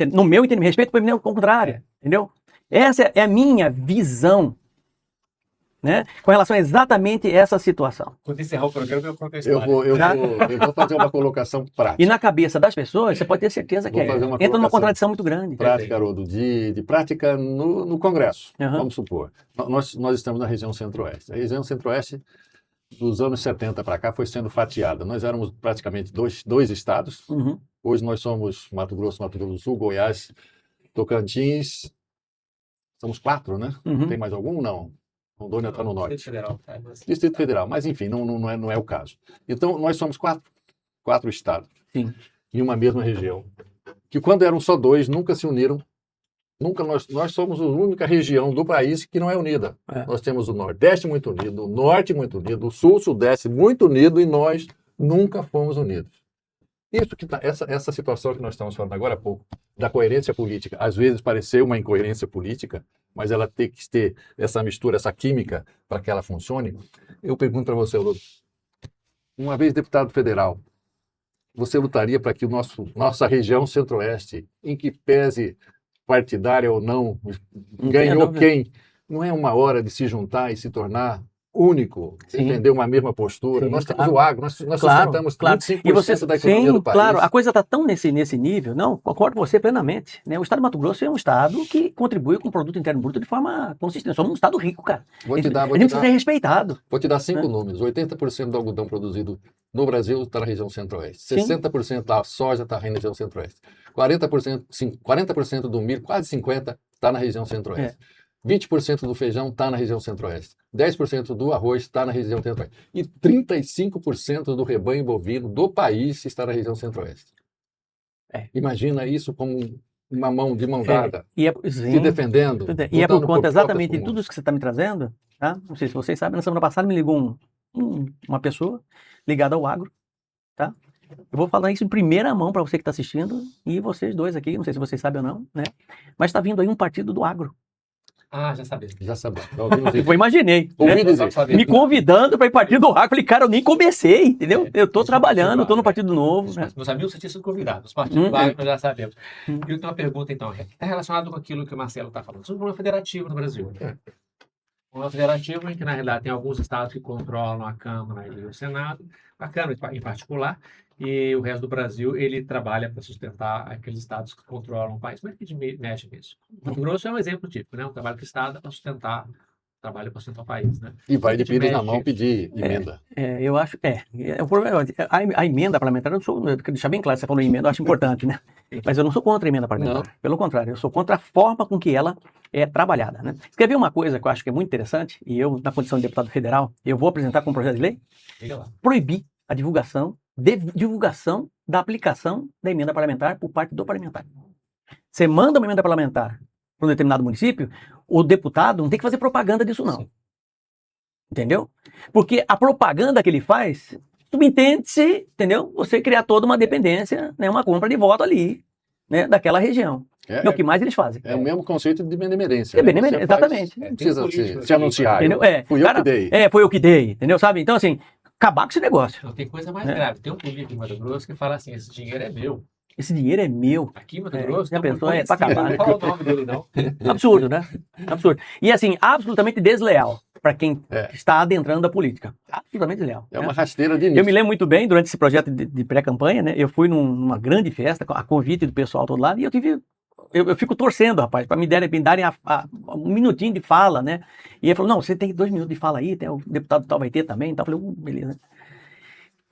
entendimento, respeito para o contrário, entendeu? Essa é a minha visão, né? Com relação a exatamente essa situação. Quando encerrar o programa, eu conto a Eu história. vou fazer uma colocação prática. E na cabeça das pessoas, você pode ter certeza que entra numa colocação contradição muito grande. Prática, Haroldo, de prática no Congresso, vamos supor. Nós estamos na região Centro-Oeste. A região Centro-Oeste, dos anos 70 para cá, foi sendo fatiada. Nós éramos praticamente dois estados. Hoje nós somos Mato Grosso do Sul, Goiás, Tocantins. Somos 4, né? Tem mais algum? Não. Rondônia está no norte. Distrito Federal. Distrito Federal, mas enfim, não é o caso. Então, nós somos quatro estados. Sim. Em uma mesma região. Que quando eram só 2, nunca se uniram. Nós somos a única região do país que não é unida. Nós temos o Nordeste muito unido, o Norte muito unido, o Sul, o Sudeste muito unido e nós nunca fomos unidos. Isso que essa situação que nós estamos falando agora há pouco, da coerência política, às vezes pareceu uma incoerência política, mas ela tem que ter essa mistura, essa química para que ela funcione. Eu pergunto para você, Haroldo, uma vez deputado federal, você lutaria para que nossa região Centro-Oeste, em que pese partidária ou não, ganhou quem? Não é uma hora de se juntar e se tornar único, entender uma mesma postura. Nós temos o agro, nós sustentamos 35% da economia do país. Claro, a coisa está tão nesse nível, não, concordo com você plenamente. Né? O estado de Mato Grosso é um estado que contribui com o produto interno bruto de forma consistente. Somos um estado rico, cara. A gente precisa ser respeitado. Vou te dar 5 números. 80% do algodão produzido no Brasil está na região Centro-Oeste. 60% da soja está na região Centro-Oeste. 40% do milho, quase 50%, está na região Centro-Oeste. 20% do feijão está na região Centro-Oeste. 10% do arroz está na região Centro-Oeste. E 35% do rebanho bovino do país está na região Centro-Oeste. Imagina isso como uma mão de mão dada, se defendendo. E é por conta exatamente de tudo isso que você está me trazendo. Tá? Não sei se vocês sabem, na semana passada me ligou uma pessoa ligada ao agro. Tá? Eu vou falar isso em primeira mão para você que está assistindo e vocês dois aqui, não sei se vocês sabem ou não, né? Mas está vindo aí um partido do agro. Ah, já sabia. Eu imaginei. Me convidando para ir partido do agro. Falei, cara, eu nem comecei, entendeu? Eu estou trabalhando, estou no Partido Novo. Meus amigos, você tinha sido convidado. Os partidos do agro nós já sabemos. E eu tenho uma pergunta, então, que está relacionada com aquilo que o Marcelo está falando. Sobre o problema federativo no Brasil. O problema federativo é que, na realidade, tem alguns estados que controlam a Câmara e o Senado, a Câmara em particular, e o resto do Brasil, ele trabalha para sustentar aqueles estados que controlam o país. Como é que a gente mexe nisso? O Mato Grosso é um exemplo típico, né? Um trabalho que o estado é para sustentar o país, né? E vai de pires na mão pedir emenda. Eu acho, o problema, a emenda parlamentar, eu quero deixar bem claro, você falou em emenda, eu acho importante, né? Mas eu não sou contra a emenda parlamentar. Não. Pelo contrário, eu sou contra a forma com que ela é trabalhada, né? Você quer ver uma coisa que eu acho que é muito interessante, e eu, na condição de deputado federal, eu vou apresentar como projeto de lei, proibir a divulgação da aplicação da emenda parlamentar por parte do parlamentar. Você manda uma emenda parlamentar para um determinado município, o deputado não tem que fazer propaganda disso, não. Sim. Entendeu? Porque a propaganda que ele faz, subentende-se, entendeu? Você criar toda uma dependência, né, uma compra de voto ali, né, daquela região. É o que mais eles fazem. É o mesmo conceito de benemerência. É né? benemerência, Você faz- exatamente. Não precisa político se anunciar. Entendeu? Fui eu que dei. Foi eu que dei, entendeu? Sabe? Então, assim, acabar com esse negócio. Não, tem coisa mais É. grave. Tem um político em Mato Grosso que fala assim, esse dinheiro é meu. Esse dinheiro é meu. Aqui em Mato É, Grosso, já tem um pensou? É pra acabar, né? Não vou falar o nome dele, não. Absurdo, né? Absurdo. E, assim, absolutamente desleal para quem É. está adentrando a política. Absolutamente desleal. É né? uma rasteira de Eu início. me lembro muito bem, durante esse projeto de pré-campanha, né? Eu fui numa grande festa, a convite do pessoal todo lado, e eu fico torcendo, rapaz, para me darem um minutinho de fala, né? E ele falou, não, você tem 2 minutos de fala aí, o deputado tal vai ter também, então eu falei, beleza.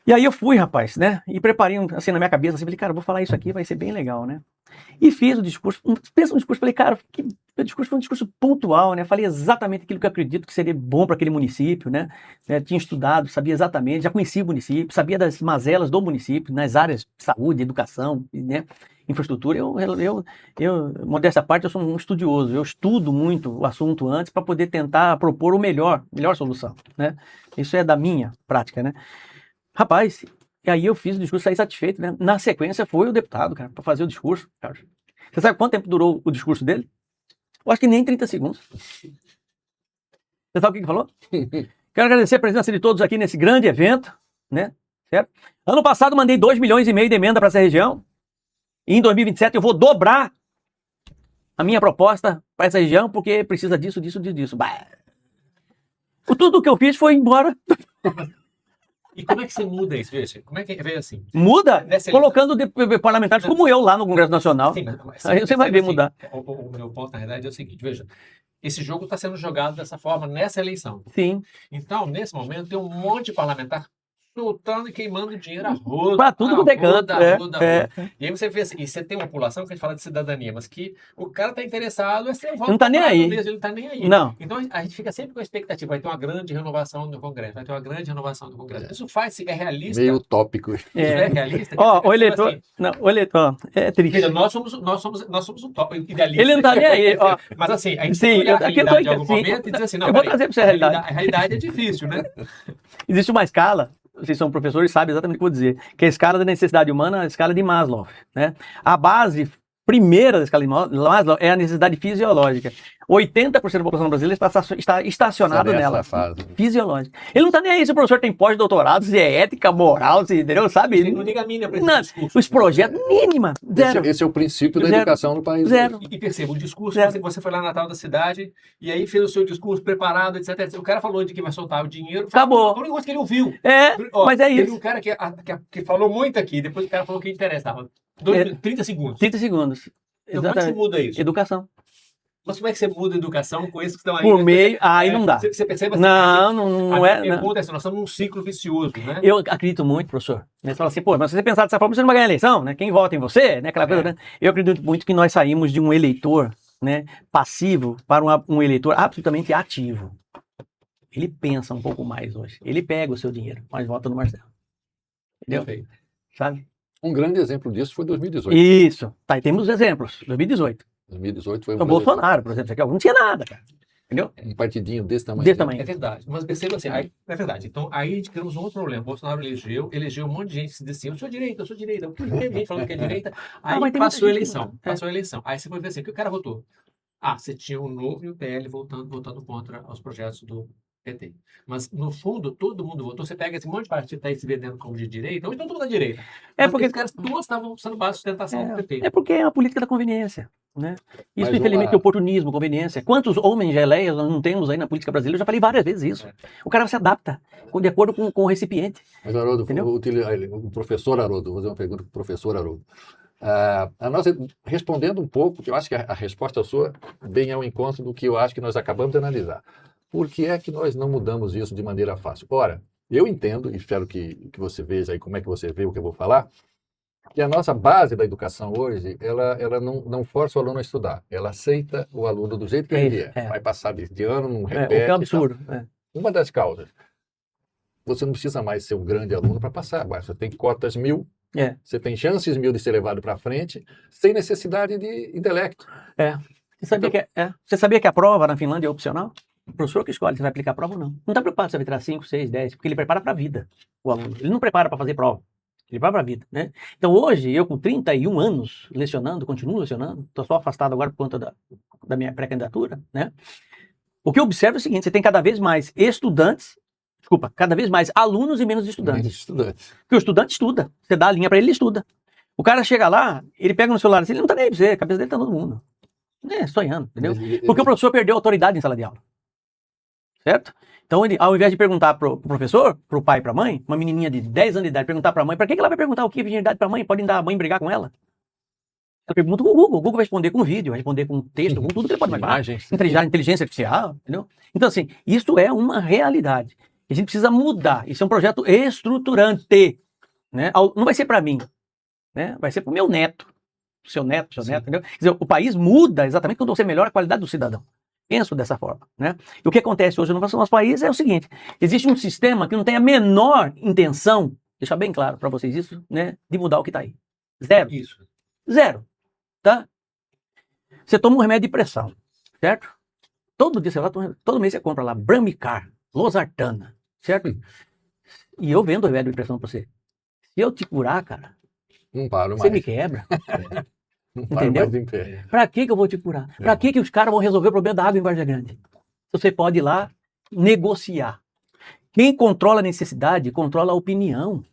E aí eu fui, rapaz, né? E preparei assim na minha cabeça, assim, falei, cara, eu vou falar isso aqui, vai ser bem legal, né? E fiz o discurso, pensa no discurso, falei, cara, o discurso foi um discurso pontual, né? Falei exatamente aquilo que eu acredito que seria bom para aquele município, né? Tinha estudado, sabia exatamente, já conhecia o município, sabia das mazelas do município, nas áreas de saúde, educação, né? Infraestrutura. Eu, modéstia à parte, eu sou um estudioso, eu estudo muito o assunto antes para poder tentar propor melhor solução, né? Isso é da minha prática, né? Rapaz, e aí eu fiz o discurso, saí satisfeito, né? Na sequência foi o deputado, cara, para fazer o discurso, cara. Você sabe quanto tempo durou o discurso dele? Eu acho que nem 30 segundos. Você sabe o que ele falou? Quero agradecer a presença de todos aqui nesse grande evento, né? Certo? Ano passado mandei 2,5 milhões de emenda para essa região. E em 2027 eu vou dobrar a minha proposta para essa região, porque precisa disso. Bah. Tudo que eu fiz foi embora. E como é que você muda isso? Veja, como é que veio assim? Muda Nessa colocando parlamentares como eu lá no Congresso Nacional. Sim, mas Aí você vai ver mudar. O meu ponto, na verdade, é o seguinte, veja, esse jogo está sendo jogado dessa forma nessa eleição. Sim. Então, nesse momento, tem um monte de parlamentar soltando e queimando dinheiro a roda. Pra tudo quanto é canto. Roda. E aí você vê assim, e você tem uma população que a gente fala de cidadania, mas que o cara está interessado em ser um voto Não tá nem aí. mesmo, ele não está nem aí. Não. Então a gente fica sempre com a expectativa, vai ter uma grande renovação do Congresso, vai ter uma grande renovação do Congresso. Isso é realista? Meio utópico. Isso é realista? Ó, Quer o dizer, eleitor. assim, Não, o eleitor. É triste. veja, nós somos um top idealista. Ele não tá nem aí, ó. Mas assim, a gente Sim, tem que olhar a aqui eu tô realidade em algum sim. momento e dizer assim, não, Eu vou peraí, trazer pra você a realidade. A realidade é difícil, né? Existe uma escala, vocês são professores, sabem exatamente o que eu vou dizer, que é a escala da necessidade humana, a escala de Maslow, né? A base primeira da escala de Maslow é a necessidade fisiológica. 80% da população brasileira está estacionado nela. Fase. Fisiológica. Ele não está nem aí se o professor tem pós-doutorado, se é ética, moral, se entendeu, sabe? Não liga a mínima para Não, esse discurso. os projetos, mínima, zero. Esse é o princípio da Zero. educação no país. Zero. E perceba, o discurso, Zero. você foi lá na tal da cidade e aí fez o seu discurso preparado, etc, etc. O cara falou de que vai soltar o dinheiro. Acabou. O único coisa que ele ouviu. É, Ó, mas é teve isso. um cara que falou muito aqui, depois o cara falou que interessava. 30 segundos. 30 segundos. Então, como é que você muda isso? Educação. Mas como é que você muda a educação com esses que estão aí? Por meio, aí não dá. Você percebe assim? Não a é. minha Não. pergunta é assim, nós estamos num ciclo vicioso, né? Eu acredito muito, professor. Você fala assim, pô, mas se você pensar dessa forma, você não vai ganhar a eleição, né? Quem vota em você, né? Aquela coisa, né? Eu acredito muito que nós saímos de um eleitor, né, passivo para um eleitor absolutamente ativo. Ele pensa um pouco mais hoje. Ele pega o seu dinheiro, mas vota no Marcelo. Entendeu? Perfeito. Sabe? Um grande exemplo disso foi 2018. Isso. Tá, e temos exemplos. 2018. 2018 foi O Bolsonaro, por exemplo, não tinha nada, cara. Entendeu? um partidinho desse tamanho. Desse tamanho. É verdade. Mas perceba assim, é verdade. Então, aí a gente criamos um outro problema. Bolsonaro elegeu um monte de gente que se dizia, eu sou direita. Porque teve gente falando que é direita. Aí mas tem passou a muita gente eleição. que não. Passou a eleição. Aí você foi ver assim, o que o cara votou? Ah, você tinha o Novo e o PL votando contra os projetos do PT. Mas, no fundo, todo mundo votou. Você pega esse monte de partido que está aí se vendendo como de direita, hoje todo mundo é direita. Mas porque- esses caras todos estavam sendo base de sustentação do PT. É porque é a política da conveniência, né? Isso, Mas infelizmente, uma- é oportunismo, conveniência. Quantos homens geleias nós não temos aí na política brasileira? Eu já falei várias vezes isso. O cara se adapta de acordo com o recipiente. Mas, Haroldo, Entendeu? o professor Haroldo, vou fazer uma pergunta para o professor Haroldo. A nossa, respondendo um pouco, que eu acho que a resposta sua bem ao encontro do que eu acho que nós acabamos de analisar. Por que é que nós não mudamos isso de maneira fácil? Ora, eu entendo, e espero que você veja aí como é que você vê o que eu vou falar, que a nossa base da educação hoje, ela não força o aluno a estudar. Ela aceita o aluno do jeito que ele é. Vai passar de ano, não O repete. que é um e tal. absurdo. Uma das causas, você não precisa mais ser um grande aluno para passar. Você tem cotas 1000, você tem chances 1000 de ser levado para frente, sem necessidade de intelecto. Você sabia que a prova na Finlândia é opcional? O professor que escolhe se vai aplicar a prova ou não. Não está preocupado se vai tirar 5, 6, 10, porque ele prepara para a vida, o aluno. Ele não prepara para fazer prova. Ele vai para a vida, né? Então hoje, eu com 31 anos lecionando, continuo lecionando, estou só afastado agora por conta da minha pré-candidatura, né? O que eu observo é o seguinte, você tem cada vez mais cada vez mais alunos e menos estudantes. Menos estudantes. Porque o estudante estuda, você dá a linha para ele, ele estuda. O cara chega lá, ele pega no celular, assim, ele não tá nem aí pra você, a cabeça dele tá todo mundo. Sonhando, entendeu? Porque o professor perdeu a autoridade em sala de aula. Certo? Então, ele, ao invés de perguntar pro professor, pro pai e pra mãe, uma menininha de 10 anos de idade, perguntar pra mãe, pra que ela vai perguntar o que é virgindade pra mãe? Podem dar a mãe brigar com ela? Ela pergunta com o Google vai responder com vídeo, vai responder com texto, com tudo que ele pode imaginar. Imagens. Inteligência artificial, entendeu? Então, assim, isso é uma realidade. A gente precisa mudar. Isso é um projeto estruturante. Né? Não vai ser pra mim, né? Vai ser pro meu neto. Seu neto, entendeu? Quer dizer, o país muda exatamente quando você melhora a qualidade do cidadão. Penso dessa forma, né? E o que acontece hoje no nosso país é o seguinte, existe um sistema que não tem a menor intenção, deixar bem claro para vocês isso, né? De mudar o que está aí. Zero. Isso. Zero. Tá? Você toma um remédio de pressão, certo? Todo dia você vai, todo mês você compra lá Bramicar, Losartana, certo? E eu vendo remédio de pressão para você. Se eu te curar, cara, não paro você mais. me quebra. Não paro Entendeu? mais em pé. Pra que eu vou te curar? Pra que os caras vão resolver o problema da água em Vargem Grande? Você pode ir lá negociar. Quem controla a necessidade, controla a opinião.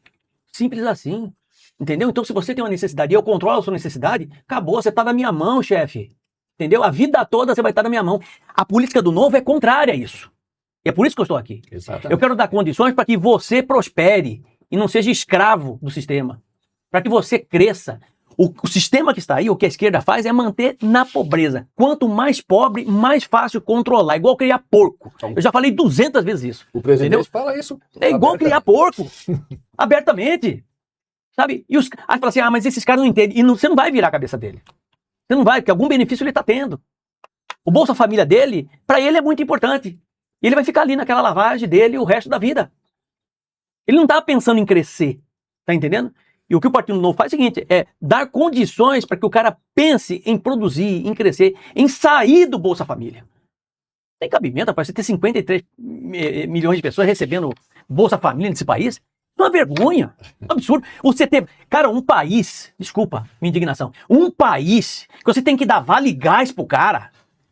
Simples assim. Entendeu? Então, se você tem uma necessidade e eu controlo a sua necessidade, acabou, você tá na minha mão, chefe. Entendeu? A vida toda você vai estar na minha mão. A política do novo é contrária a isso. E é por isso que eu estou aqui. Exatamente. Eu quero dar condições para que você prospere e não seja escravo do sistema. Para que você cresça. O sistema que está aí, o que a esquerda faz é manter na pobreza. Quanto mais pobre, mais fácil controlar. Igual criar porco. Eu já falei 200 vezes isso. O presidente entendeu? fala isso. É igual criar porco. Abertamente. Sabe? E aí fala assim, mas esses caras não entendem. E você não vai virar a cabeça dele. Você não vai, porque algum benefício ele está tendo. O Bolsa Família dele, para ele é muito importante. E ele vai ficar ali naquela lavagem dele o resto da vida. Ele não está pensando em crescer. Tá entendendo? E o que o Partido Novo faz é o seguinte, é dar condições para que o cara pense em produzir, em crescer, em sair do Bolsa Família. Tem cabimento, rapaz, você ter 53 milhões de pessoas recebendo Bolsa Família nesse país? Isso é uma vergonha, um absurdo. Você ter, cara, um país, desculpa minha indignação, um país que você tem que dar vale gás pro cara,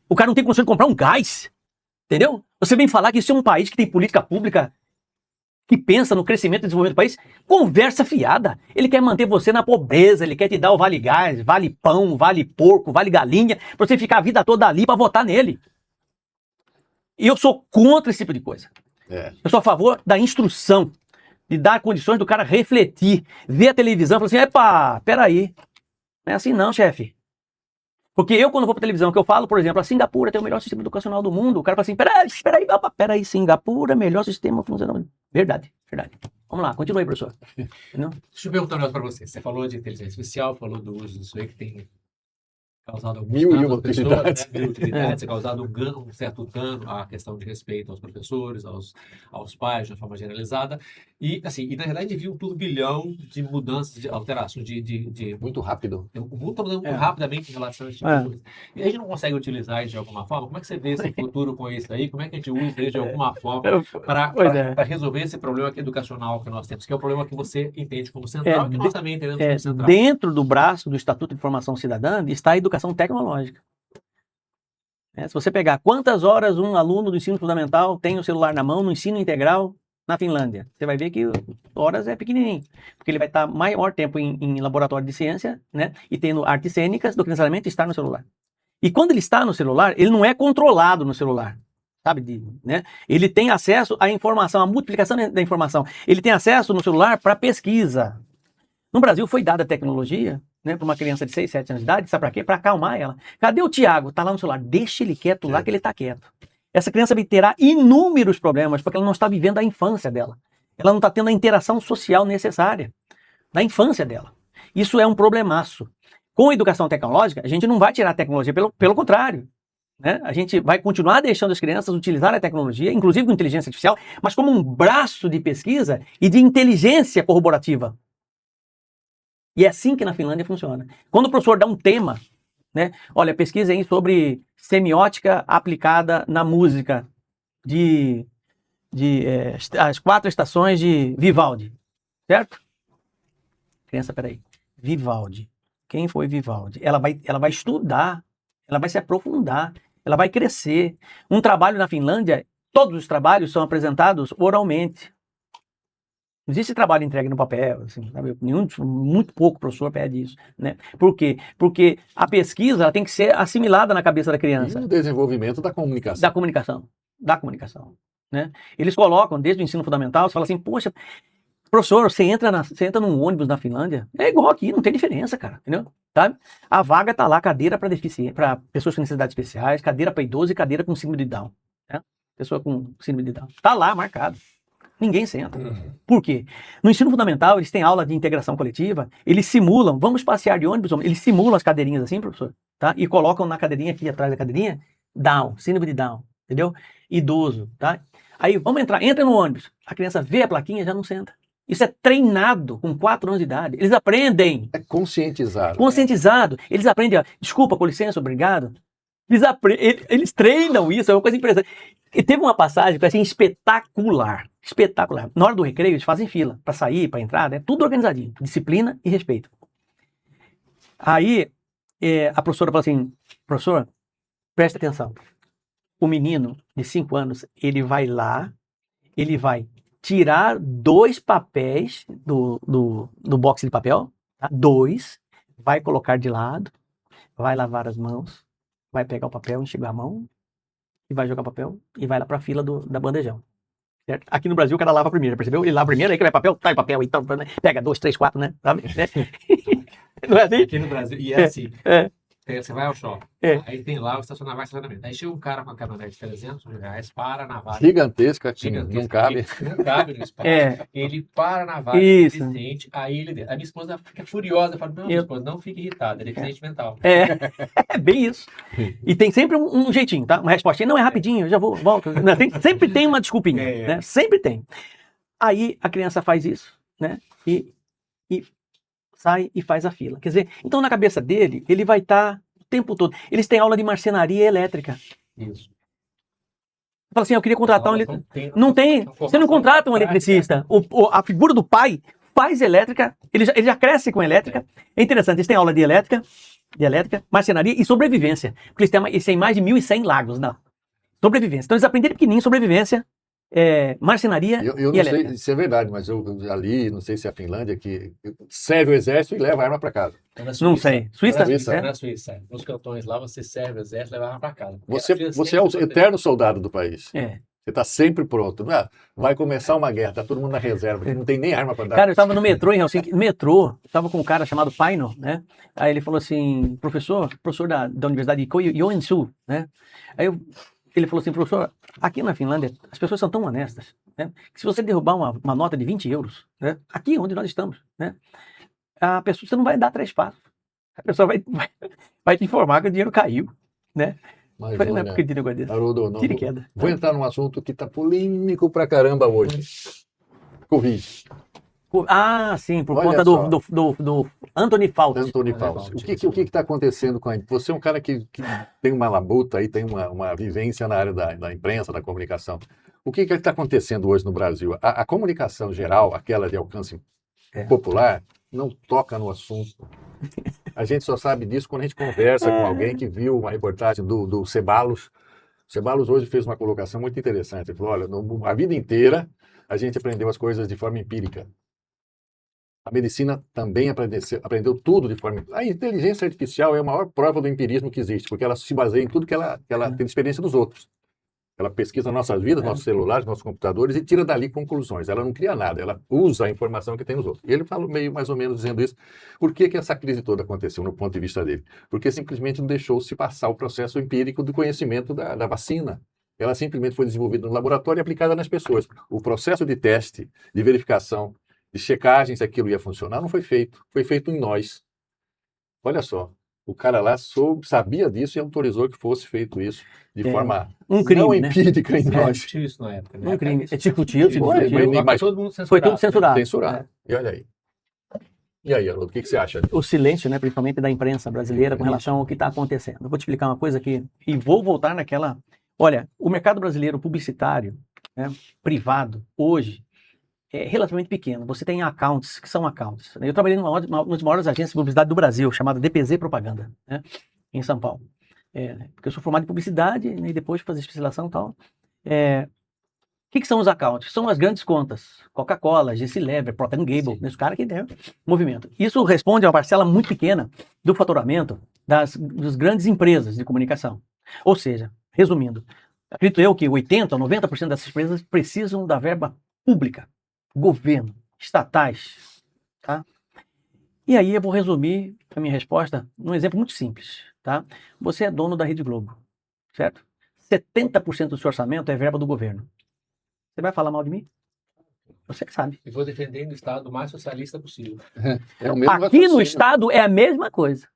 o cara não tem condição de comprar um gás, entendeu? Você vem falar que isso é um país que tem política pública que pensa no crescimento e desenvolvimento do país, conversa fiada. Ele quer manter você na pobreza, ele quer te dar o vale gás, vale pão, vale porco, vale galinha, pra você ficar a vida toda ali pra votar nele. E eu sou contra esse tipo de coisa. Eu sou a favor da instrução, de dar condições do cara refletir, ver a televisão e falar assim, epa, peraí, não é assim não, chefe. Porque eu, quando vou pra televisão, que eu falo, por exemplo, a Singapura tem o melhor sistema educacional do mundo, o cara fala assim, peraí, Singapura, melhor sistema funcional. Verdade. Vamos lá, continua aí, professor. Não? Deixa eu perguntar um negócio para você. Você falou de inteligência artificial, falou do uso disso aí que tem causado alguns Mil e danos uma às pessoas, utilidades. né? Mil utilidades, causado um certo dano à questão de respeito aos professores, aos pais, de uma forma generalizada. E, assim, na verdade, viu um turbilhão de mudanças, de alterações, Muito rápido. O mundo está mudando muito rapidamente em relação a esse tipo de coisa. E a gente não consegue utilizar isso de alguma forma? Como é que você vê esse futuro com isso aí? Como é que a gente usa isso de alguma forma para resolver esse problema educacional que nós temos? Que é o problema que você entende como central e que nós também entendemos como central. Dentro do braço do Estatuto de Formação Cidadã está a educação tecnológica. Se você pegar quantas horas um aluno do ensino fundamental tem o celular na mão no ensino integral na Finlândia, você vai ver que horas é pequenininho, porque ele vai estar maior tempo em laboratório de ciência, né, e tendo artes cênicas do que necessariamente estar no celular. E quando ele está no celular, ele não é controlado no celular, sabe? Né? Ele tem acesso à informação, à multiplicação da informação. Ele tem acesso no celular para pesquisa. No Brasil foi dada a tecnologia, né, para uma criança de 6, 7 anos de idade, sabe para quê? Para acalmar ela. Cadê o Tiago? Tá lá no celular. Deixa ele quieto lá que ele tá quieto. Essa criança terá inúmeros problemas porque ela não está vivendo a infância dela. Ela não está tendo a interação social necessária na infância dela. Isso é um problemaço. Com a educação tecnológica, a gente não vai tirar a tecnologia, pelo contrário. Né? A gente vai continuar deixando as crianças utilizar a tecnologia, inclusive com inteligência artificial, mas como um braço de pesquisa e de inteligência corroborativa. E é assim que na Finlândia funciona. Quando o professor dá um tema, né? Olha, pesquisem sobre semiótica aplicada na música as 4 estações de Vivaldi, certo? Criança, peraí. Vivaldi. Quem foi Vivaldi? Ela vai estudar, ela vai se aprofundar, ela vai crescer. Um trabalho na Finlândia, todos os trabalhos são apresentados oralmente. Não existe trabalho entregue no papel, assim, sabe? Muito pouco professor pede isso, né? Por quê? Porque a pesquisa ela tem que ser assimilada na cabeça da criança. E o desenvolvimento da comunicação. Da comunicação, né? Eles colocam, desde o ensino fundamental, você fala assim, poxa, professor, você entra num ônibus na Finlândia, é igual aqui, não tem diferença, cara, entendeu? Sabe? A vaga tá lá, cadeira para deficiente, para pessoas com necessidades especiais, cadeira para idoso e cadeira com síndrome de Down, né? Pessoa com síndrome de Down. Tá lá, marcado. Ninguém senta. Por quê? No ensino fundamental, eles têm aula de integração coletiva, eles simulam, vamos passear de ônibus, eles simulam as cadeirinhas assim, professor, tá? E colocam na cadeirinha aqui atrás da cadeirinha, Down, síndrome de Down, entendeu? Idoso, tá? Aí, vamos entra no ônibus, a criança vê a plaquinha e já não senta. Isso é treinado com 4 anos de idade. Eles aprendem. É conscientizado. Conscientizado. Eles aprendem, ó, desculpa, com licença, obrigado. Eles treinam isso, é uma coisa impressionante. E teve uma passagem que assim, espetacular. Espetacular. Na hora do recreio, eles fazem fila para sair, para entrar, né? Tudo organizadinho. Disciplina e respeito. Aí, a professora fala assim, professor, presta atenção. O menino de 5 anos, ele vai lá, ele vai tirar 2 papéis do box de papel, tá? 2, vai colocar de lado, vai lavar as mãos, vai pegar o papel, enxugar a mão, e vai jogar o papel, e vai lá para a fila da bandejão. Certo? Aqui no Brasil o cara lava primeiro, percebeu? Ele lava primeiro, aí que vai papel, tá em papel, então, né? Pega 2, 3, 4, né? Sabe? Não é assim? Aqui no Brasil, e é assim. É. Você vai ao shopping, aí tem lá o estacionamento. Aí chega um cara com uma caminhonete de 300 mil reais, para na vaga. Gigantesca, não cabe. Não cabe no espaço. Ele para na vaga, Isso. deficiente, aí ele... A minha esposa fica furiosa, fala, não, minha esposa, não fique irritada, é deficiente mental. É bem isso. E tem sempre um jeitinho, tá? Uma respostinha, não, é rapidinho, eu já vou, volto. Não, sempre tem uma desculpinha, né? Sempre tem. Aí a criança faz isso, né? E sai e faz a fila. Quer dizer, então na cabeça dele, ele vai estar o tempo todo. Eles têm aula de marcenaria elétrica. Isso. Fala assim, eu queria contratar um eletricista. Não tem. Você não contrata um eletricista. A figura do pai faz elétrica, ele já cresce com elétrica. É interessante, eles têm aula de elétrica, marcenaria e sobrevivência. Porque eles têm mais de 1.100 lagos na sobrevivência. Então eles aprenderam pequenininho sobrevivência, marcenaria eu não e elétrica. sei se é verdade, mas eu já li, não sei se é a Finlândia, que serve o exército e leva a arma para casa. Não sei. Suíça? Na Suíça. Nos cantões lá, você serve o exército e leva a arma para casa. Você é o eterno soldado do país. É. Você está sempre pronto. Não é? Vai começar uma guerra, tá todo mundo na reserva, não tem nem arma para dar. Cara, eu estava no metrô em Helsinki, estava com um cara chamado Paino, né? Aí ele falou assim, professor da Universidade de Joensuu, né? Aí ele falou assim, professor, aqui na Finlândia as pessoas são tão honestas, né? Que se você derrubar uma nota de 20 euros, né? Aqui onde nós estamos, né? A pessoa, você não vai dar 3 passos. A pessoa vai te informar que o dinheiro caiu, né? Mas, Falei, não é porque de negócio desse. Haroldo, não, Tira e queda. vou entrar num assunto que está polêmico pra caramba hoje. Covid. Ah, sim, por Olha conta só. do Anthony Fauci. Anthony Fauci. O que está acontecendo com a... Você é um cara que tem uma labuta aí, tem uma vivência na área da imprensa, da comunicação. O que está acontecendo hoje no Brasil? A comunicação geral, aquela de alcance popular, não toca no assunto. A gente só sabe disso quando a gente conversa com alguém que viu uma reportagem do Ceballos. O Ceballos hoje fez uma colocação muito interessante. Ele falou, olha, a vida inteira a gente aprendeu as coisas de forma empírica. A medicina também aprendeu tudo de forma... A inteligência artificial é a maior prova do empirismo que existe, porque ela se baseia em tudo que ela tem de experiência dos outros. Ela pesquisa nossas vidas, nossos celulares, nossos computadores e tira dali conclusões. Ela não cria nada, ela usa a informação que tem nos outros. E ele fala meio mais ou menos dizendo isso. Por que essa crise toda aconteceu, no ponto de vista dele? Porque simplesmente não deixou-se passar o processo empírico do conhecimento da vacina. Ela simplesmente foi desenvolvida no laboratório e aplicada nas pessoas. O processo de teste, de verificação, de checagem se aquilo ia funcionar, não foi feito. Foi feito em nós. Olha só. O cara lá sabia disso e autorizou que fosse feito isso de forma crime, não né? empírica em nós. Discutiu isso na época. Um crime. Discutiu. Mas Todo mundo Foi tudo censurado. censurado. E olha aí. E aí, Haroldo, o que você acha? O silêncio, né, principalmente da imprensa brasileira com relação ao que está acontecendo. Eu vou te explicar uma coisa aqui e vou voltar naquela... Olha, o mercado brasileiro publicitário, né, privado, hoje, relativamente pequeno. Você tem accounts, que são accounts. Eu trabalhei numa das maiores agências de publicidade do Brasil, chamada DPZ Propaganda, né, em São Paulo. Porque eu sou formado em publicidade, né, e depois de fazer especialização e tal. O que são os accounts? São as grandes contas. Coca-Cola, GC Lever, Procter & Gamble, esse cara que tem movimento. Isso responde a uma parcela muito pequena do faturamento das grandes empresas de comunicação. Ou seja, resumindo, acredito eu que 80% ou 90% dessas empresas precisam da verba pública, governo, estatais, tá? E aí eu vou resumir a minha resposta num exemplo muito simples, tá? Você é dono da Rede Globo, certo? 70% do seu orçamento é verba do governo. Você vai falar mal de mim? Você que sabe. E vou defender o Estado o mais socialista possível. É o mesmo Aqui no raciocínio. Estado é a mesma coisa.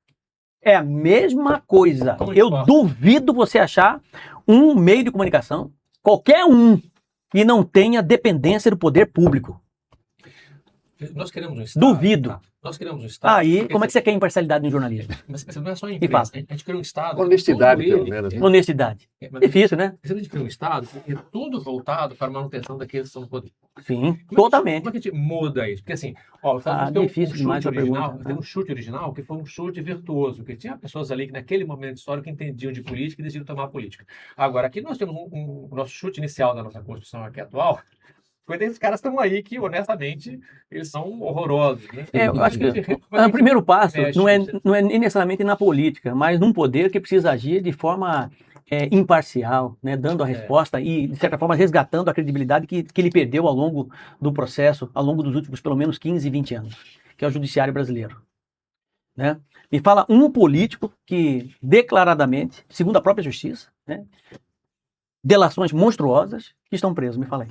É a mesma coisa. Como Eu importa? duvido você achar um meio de comunicação, qualquer um, que não tenha dependência do poder público. Nós queremos um Estado. Duvido. Tá? Nós queremos um Estado. Aí, como é que você quer imparcialidade no jornalismo? Mas não é só em Me fala. empresa. A gente quer um Estado. Honestidade, todo pelo ele- menos. Né? Honestidade. Mas Difícil, né? a gente quer um Estado que é tudo voltado para a manutenção daqueles que estão no poder. Sim, totalmente. Como é que a gente muda isso? Porque assim, ó, os Estados Ah, Unidos tem difícil um demais chute a original, pergunta, tem né? um chute original que foi um chute virtuoso, que tinha pessoas ali que naquele momento histórico entendiam de política e decidiram tomar política. Agora, aqui nós temos o nosso chute inicial da nossa Constituição aqui atual, foi desses caras que estão aí que, honestamente, eles são horrorosos, né? Eu acho que Como o primeiro passo mexe não é nisso? nem necessariamente na política, mas num poder que precisa agir de forma imparcial, né, dando a resposta e, de certa forma, resgatando a credibilidade que ele perdeu ao longo do processo, ao longo dos últimos pelo menos 15, 20 anos, que é o judiciário brasileiro. Né? Me fala um político que, declaradamente, segundo a própria justiça, né, delações monstruosas, que estão presos. Me fala aí.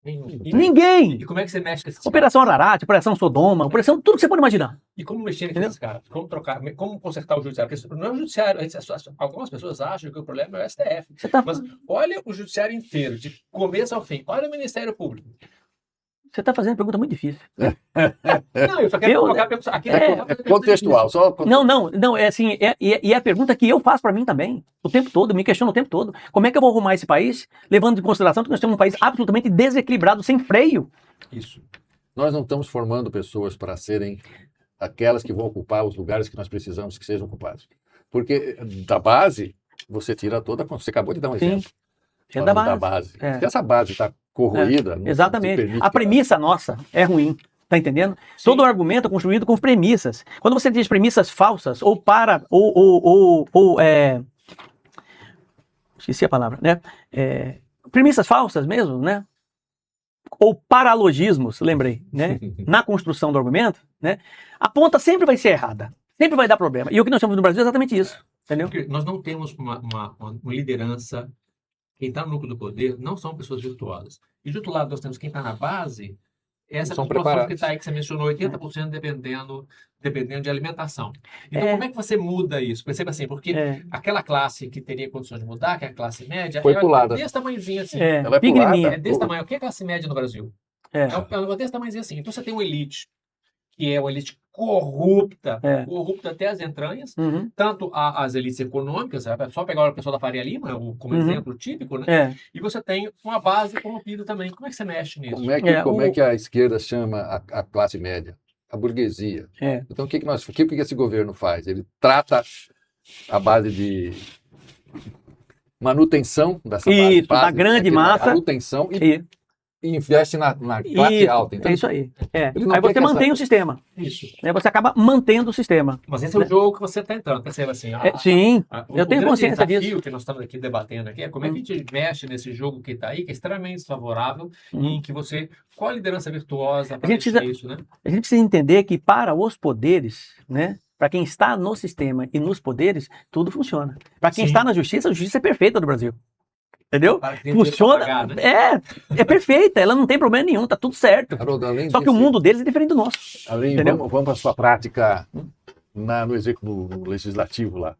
Nenhum. Ninguém! E como é que você mexe com esses caras? Operação Ararat, Operação Sodoma, Operação tudo que você pode imaginar. E como mexer com Entendeu? esses caras? Como trocar, como consertar o judiciário? Porque não é o judiciário. Algumas pessoas acham que o problema é o STF. Você tá, Mas olha o judiciário inteiro, de começo ao fim. Olha o Ministério Público. você tá fazendo pergunta muito difícil. Não, eu só quero colocar a pergunta. Aqui É contextual, só Não, é assim, é a pergunta que eu faço para mim também, o tempo todo, me questiono o tempo todo. Como é que eu vou arrumar esse país, levando em consideração que nós temos um país absolutamente desequilibrado, sem freio? Isso. Nós não estamos formando pessoas para serem aquelas que vão ocupar os lugares que nós precisamos que sejam ocupados. Porque da base, você tira toda a... Você acabou de dar um Sim, exemplo. é da falando base. É. Se essa base está corroída... não se Exatamente. permite A premissa nossa é ruim. Tá entendendo? Sim. Todo o argumento é construído com premissas. Quando você diz premissas falsas, esqueci a palavra, né? Premissas falsas mesmo, né? Ou paralogismos, lembrei, né? Na construção do argumento, né? A ponta sempre vai ser errada. Sempre vai dar problema. E o que nós temos no Brasil é exatamente isso. Entendeu? Porque nós não temos uma liderança. Quem está no núcleo do poder não são pessoas virtuosas. E de outro lado, nós temos quem está na base, essa São população preparados. que está aí, que você mencionou, 80% dependendo de alimentação. Então, É. como é que você muda isso? Perceba assim, porque É, aquela classe que teria condições de mudar, que é a classe média, Foi ela pulada. é desse tamanhozinho assim. Ela é pequenininha. É desse tamanho. O que é classe média no Brasil? É. É um negócio desse tamanhozinho assim. Então, você tem uma elite, que é uma elite corrupta, É. corrupta até as entranhas, Uhum. tanto as elites econômicas, só pegar o pessoal da Faria Lima como Uhum. exemplo típico, né? É. E você tem uma base corrompida também. Como é que você mexe nisso? Como é que a esquerda chama a classe média? A burguesia. É. Então, o que esse governo faz? Ele trata a base de manutenção dessa base. Isso, da grande massa. Manutenção e investe na classe Isso, alta. Então, é isso aí. É. Ele não Aí quer você que mantém o sistema. Isso. Né? Você acaba mantendo o sistema. Mas esse é o jogo que você está entrando. Perceba assim. Sim, O eu tenho grande consciência desafio disso. que nós estamos aqui debatendo aqui é como é que a gente mexe nesse jogo que está aí, que é extremamente desfavorável, em que você... Qual a liderança virtuosa para A gente mexer precisa- isso, né? A gente precisa entender que para os poderes, né? Para quem está no sistema e nos poderes, tudo funciona. Para quem Sim. está na justiça, a justiça é perfeita do Brasil. Entendeu? Para que tenha dinheiro pra Funciona. pagar, né? É perfeita, ela não tem problema nenhum, tá tudo certo. Haroldo, além Só que o disso, mundo deles é diferente do nosso. Entendeu? vamos para a sua prática no executivo, no legislativo lá.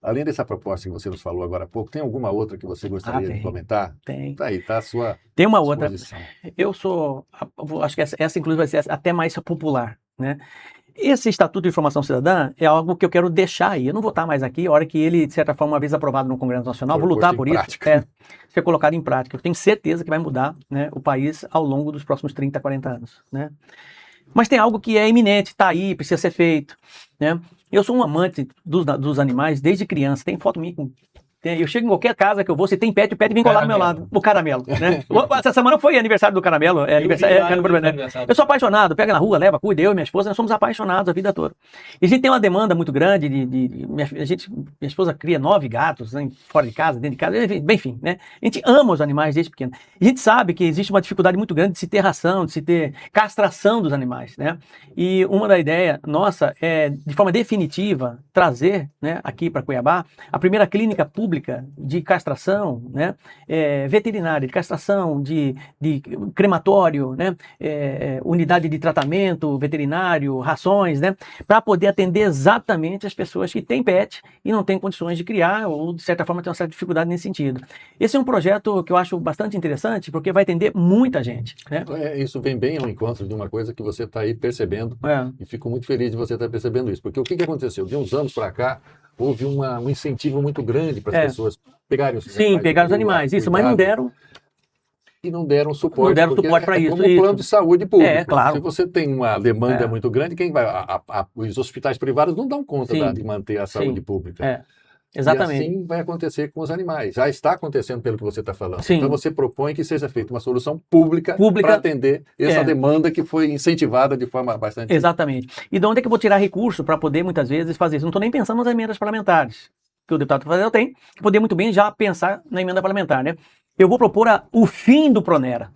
Além dessa proposta que você nos falou agora há pouco, tem alguma outra que você gostaria de tem. comentar? Tem. Tá aí, tá a sua Tem uma outra. disposição. Acho que essa inclusive vai ser até mais popular, né? esse Estatuto de Formação Cidadã é algo que eu quero deixar aí. Eu não vou estar mais aqui, a hora que ele, de certa forma, uma vez aprovado no Congresso Nacional, vou lutar por isso, ser colocado em prática. Eu tenho certeza que vai mudar, né, o país ao longo dos próximos 30, 40 anos. Né? Mas tem algo que é iminente, está aí, precisa ser feito. Né? Eu sou um amante dos animais desde criança. Tem foto minha com... Eu chego em qualquer casa que eu vou, se tem pet, o pet vem colar do meu lado. O caramelo. Né? Essa semana foi aniversário do caramelo. Eu sou apaixonado, pega na rua, leva, cuida. Eu e minha esposa, nós somos apaixonados a vida toda. E a gente tem uma demanda muito grande. Minha esposa cria 9 gatos, né, fora de casa, dentro de casa, enfim. Né? A gente ama os animais desde pequeno. E a gente sabe que existe uma dificuldade muito grande de se ter ração, de se ter castração dos animais. Né? E uma da ideia nossa é, de forma definitiva, trazer, né, aqui para Cuiabá a primeira clínica pública de castração, né, veterinária, de castração, de crematório, né, unidade de tratamento veterinário, rações, né, para poder atender exatamente as pessoas que têm pet e não têm condições de criar ou, de certa forma, têm uma certa dificuldade nesse sentido. Esse é um projeto que eu acho bastante interessante porque vai atender muita gente. Né? Isso vem bem ao encontro de uma coisa que você está aí percebendo e fico muito feliz de você estar percebendo isso, porque o que aconteceu? De uns anos para cá, houve um incentivo muito grande para as pessoas pegarem os animais. Sim, pegaram os animais, isso, mas não deram. E não deram suporte. Não deram suporte para isso. Como um plano de saúde público. Claro. Se você tem uma demanda muito grande, quem vai? Os hospitais privados não dão conta de manter a saúde pública. Exatamente. E assim vai acontecer com os animais. Já está acontecendo pelo que você está falando. Sim. Então você propõe que seja feita uma solução pública para atender essa demanda que foi incentivada de forma bastante... Exatamente. E de onde é que eu vou tirar recurso para poder, muitas vezes, fazer isso? Não estou nem pensando nas emendas parlamentares que o deputado federal tem, que poder muito bem já pensar na emenda parlamentar. Né? Eu vou propor o fim do Pronera.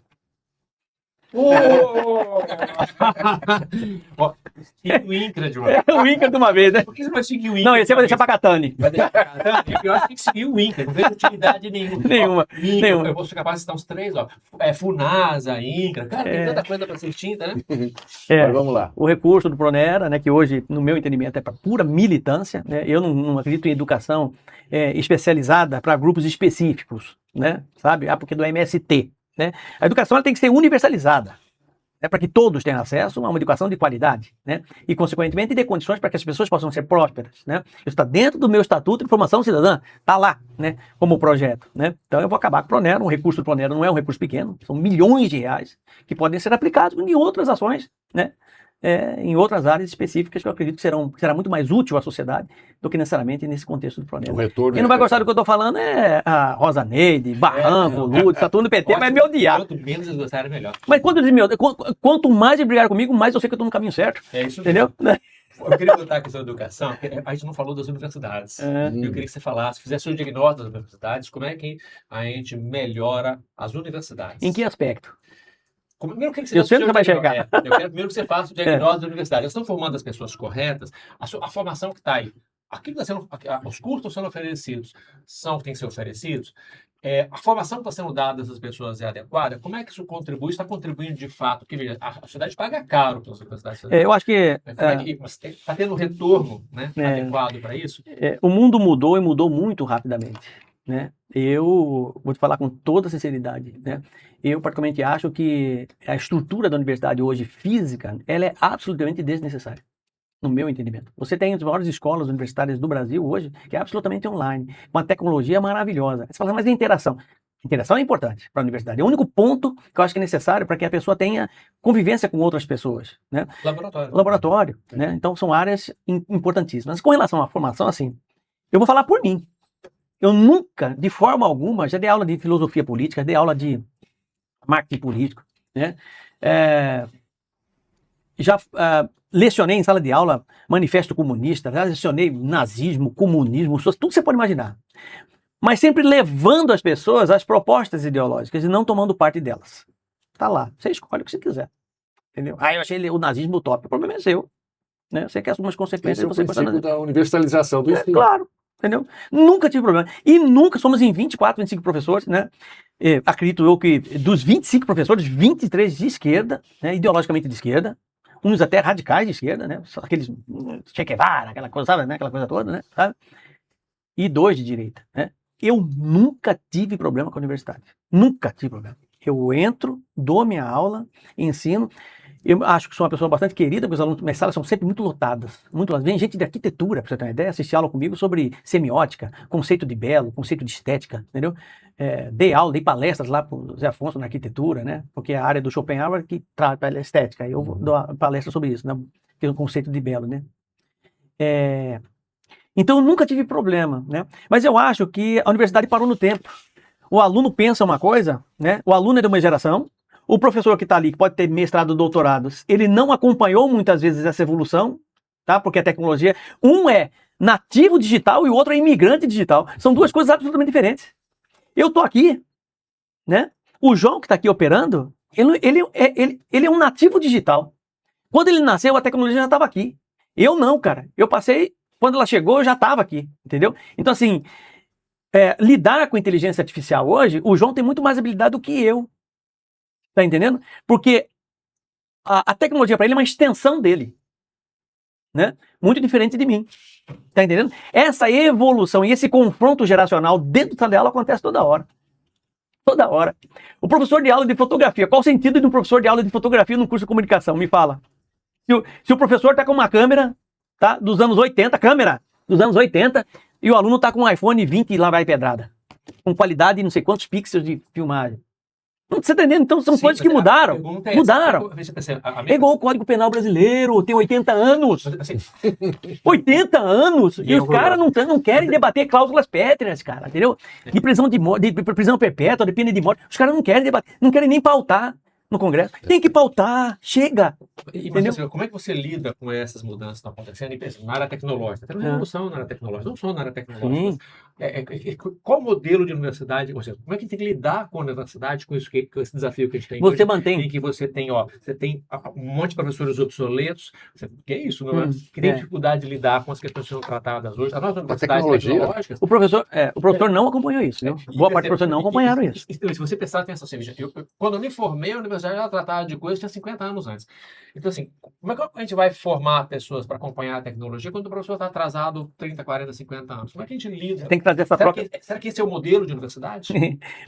Seguir o INCRA de uma vez. O INCRA de uma vez, né? Por que você vai seguir o INCRA? Não, esse vai deixar pra Catani. Vai deixar pra Catani? Eu acho que tem que seguir o INCRA, não tem utilidade nenhuma. Nenhuma. Eu vou ser capaz de citar uns 3, ó. FUNASA, INCRA. Cara, tem tanta coisa pra ser extinta, né? Mas vamos lá. O recurso do Pronera, né, que hoje, no meu entendimento, é para pura militância. Né? Eu não acredito em educação especializada para grupos específicos, né? Sabe? Porque do MST. Né? A educação ela tem que ser universalizada, né, para que todos tenham acesso a uma educação de qualidade, né, e, consequentemente, dê condições para que as pessoas possam ser prósperas. Né? Isso está dentro do meu Estatuto de Formação Cidadã, está lá, né, como projeto. Né? Então, eu vou acabar com o Pronera. Um recurso do Pronera não é um recurso pequeno, são milhões de reais que podem ser aplicados em outras ações, né? Em outras áreas específicas que eu acredito que será muito mais útil à sociedade do que necessariamente nesse contexto do Pronera. Quem não vai gostar do que eu estou falando é a Rosa Neide, Barranco, Lourdes, está tudo no PT, vai me odiar. Quanto menos eles gostarem, melhor. Mas quanto mais eles brigarem comigo, mais eu sei que eu estou no caminho certo. É isso mesmo. Entendeu? Eu queria voltar à questão da educação, a gente não falou das universidades. Eu queria que você falasse, fizesse um diagnóstico das universidades, como é que a gente melhora as universidades. Em que aspecto? Primeiro, que eu sei que você vai chegar. Eu quero primeiro que você faça o diagnóstico da universidade. Eles estão formando as pessoas corretas, a formação que está aí. Aquilo que está sendo, os cursos estão sendo oferecidos, têm que ser oferecidos. A formação que está sendo dada dessas pessoas é adequada? Como é que isso contribui? Está contribuindo de fato? Porque veja, a sociedade paga caro pelas universidades. Eu acho que... Está tendo retorno, né, adequado para isso? O mundo mudou e mudou muito rapidamente. Né? Eu vou te falar com toda sinceridade, né? Eu particularmente acho que a estrutura da universidade hoje, física, ela é absolutamente desnecessária, no meu entendimento. Você tem as maiores escolas universitárias do Brasil hoje, que é absolutamente online, uma tecnologia maravilhosa. Você fala, mas a interação? Interação é importante para a universidade. É o único ponto que eu acho que é necessário para que a pessoa tenha convivência com outras pessoas. Né? Laboratório. Né? Então, são áreas importantíssimas. Mas com relação à formação, assim, eu vou falar por mim. Eu nunca, de forma alguma, já dei aula de filosofia política, dei aula de marketing político, né? Já lecionei em sala de aula manifesto comunista, já lecionei nazismo, comunismo, tudo que você pode imaginar. Mas sempre levando as pessoas às propostas ideológicas e não tomando parte delas. Tá lá, você escolhe o que você quiser. Entendeu? Eu achei o nazismo utópico, o problema é seu. Né? Você quer algumas consequências. Esse é o princípio da universalização do ensino. Claro. Entendeu? Nunca tive problema. E nunca somos em 24, 25 professores, né? Acredito eu que dos 25 professores, 23 de esquerda, né? Ideologicamente de esquerda, uns até radicais de esquerda, né? Aqueles Che Guevara, aquela coisa, sabe, né? Aquela coisa toda, né? Sabe? E 2 de direita, né? Eu nunca tive problema com a universidade. Nunca tive problema. Eu entro, dou minha aula, ensino. Eu acho que sou uma pessoa bastante querida, porque os alunos, minhas salas são sempre muito lotadas. Muito lotadas. Vem gente de arquitetura, para você ter uma ideia, assistir aula comigo sobre semiótica, conceito de belo, conceito de estética, entendeu? Dei palestras lá para o Zé Afonso na arquitetura, né? Porque é a área do Schopenhauer que trata a estética. Aí eu dou uma palestra sobre isso, né? Que é o conceito de belo, né? Então eu nunca tive problema, né? Mas eu acho que a universidade parou no tempo. O aluno pensa uma coisa, né? O aluno é de uma geração, o professor que está ali, que pode ter mestrado, doutorados, ele não acompanhou muitas vezes essa evolução, tá? Porque a tecnologia, um é nativo digital e o outro é imigrante digital. São duas coisas absolutamente diferentes. Eu estou aqui, né? O João que está aqui operando, ele é um nativo digital. Quando ele nasceu, a tecnologia já estava aqui. Eu não, cara. Eu passei, quando ela chegou, eu já estava aqui, entendeu? Então, assim, lidar com inteligência artificial hoje, o João tem muito mais habilidade do que eu. Tá entendendo? Porque a tecnologia para ele é uma extensão dele, né? Muito diferente de mim. Tá entendendo? Essa evolução e esse confronto geracional dentro da sala de aula acontece toda hora. Toda hora. O professor de aula de fotografia, qual o sentido de um professor de aula de fotografia num curso de comunicação? Me fala. Se o professor tá com uma câmera, tá? Dos anos 80, câmera dos anos 80, e o aluno tá com um iPhone 20 e lá vai pedrada. Com qualidade de não sei quantos pixels de filmagem. Você tá entendendo? Então são coisas que mudaram. Mudaram. É igual o Código Penal brasileiro, tem 80 anos. 80 anos! E os caras não querem debater cláusulas pétreas, cara, entendeu? De prisão de prisão perpétua, de pena de morte. Os caras não querem debater, não querem nem pautar no Congresso. Tem que pautar, chega. Mas, como é que você lida com essas mudanças que estão acontecendo na área tecnológica? Tem uma revolução na área tecnológica, não só na área tecnológica. Qual o modelo de universidade? Ou seja, como é que tem que lidar com a universidade, com esse desafio que a gente tem você hoje? Mantém. Em que você tem um monte de professores obsoletos. Que é isso, não é? Que tem dificuldade de lidar com as questões que são tratadas hoje. A nossa universidade tecnológica. O professor não acompanhou isso, viu? Boa parte dos professores não acompanharam isso. Se você prestar atenção, quando eu me formei, a universidade já tratava de coisas que tinha 50 anos antes. Então, assim, como é que a gente vai formar pessoas para acompanhar a tecnologia quando o professor está atrasado 30, 40, 50 anos? Como é que a gente lida? Tem que trazer essa troca. Será que esse é o modelo de universidade?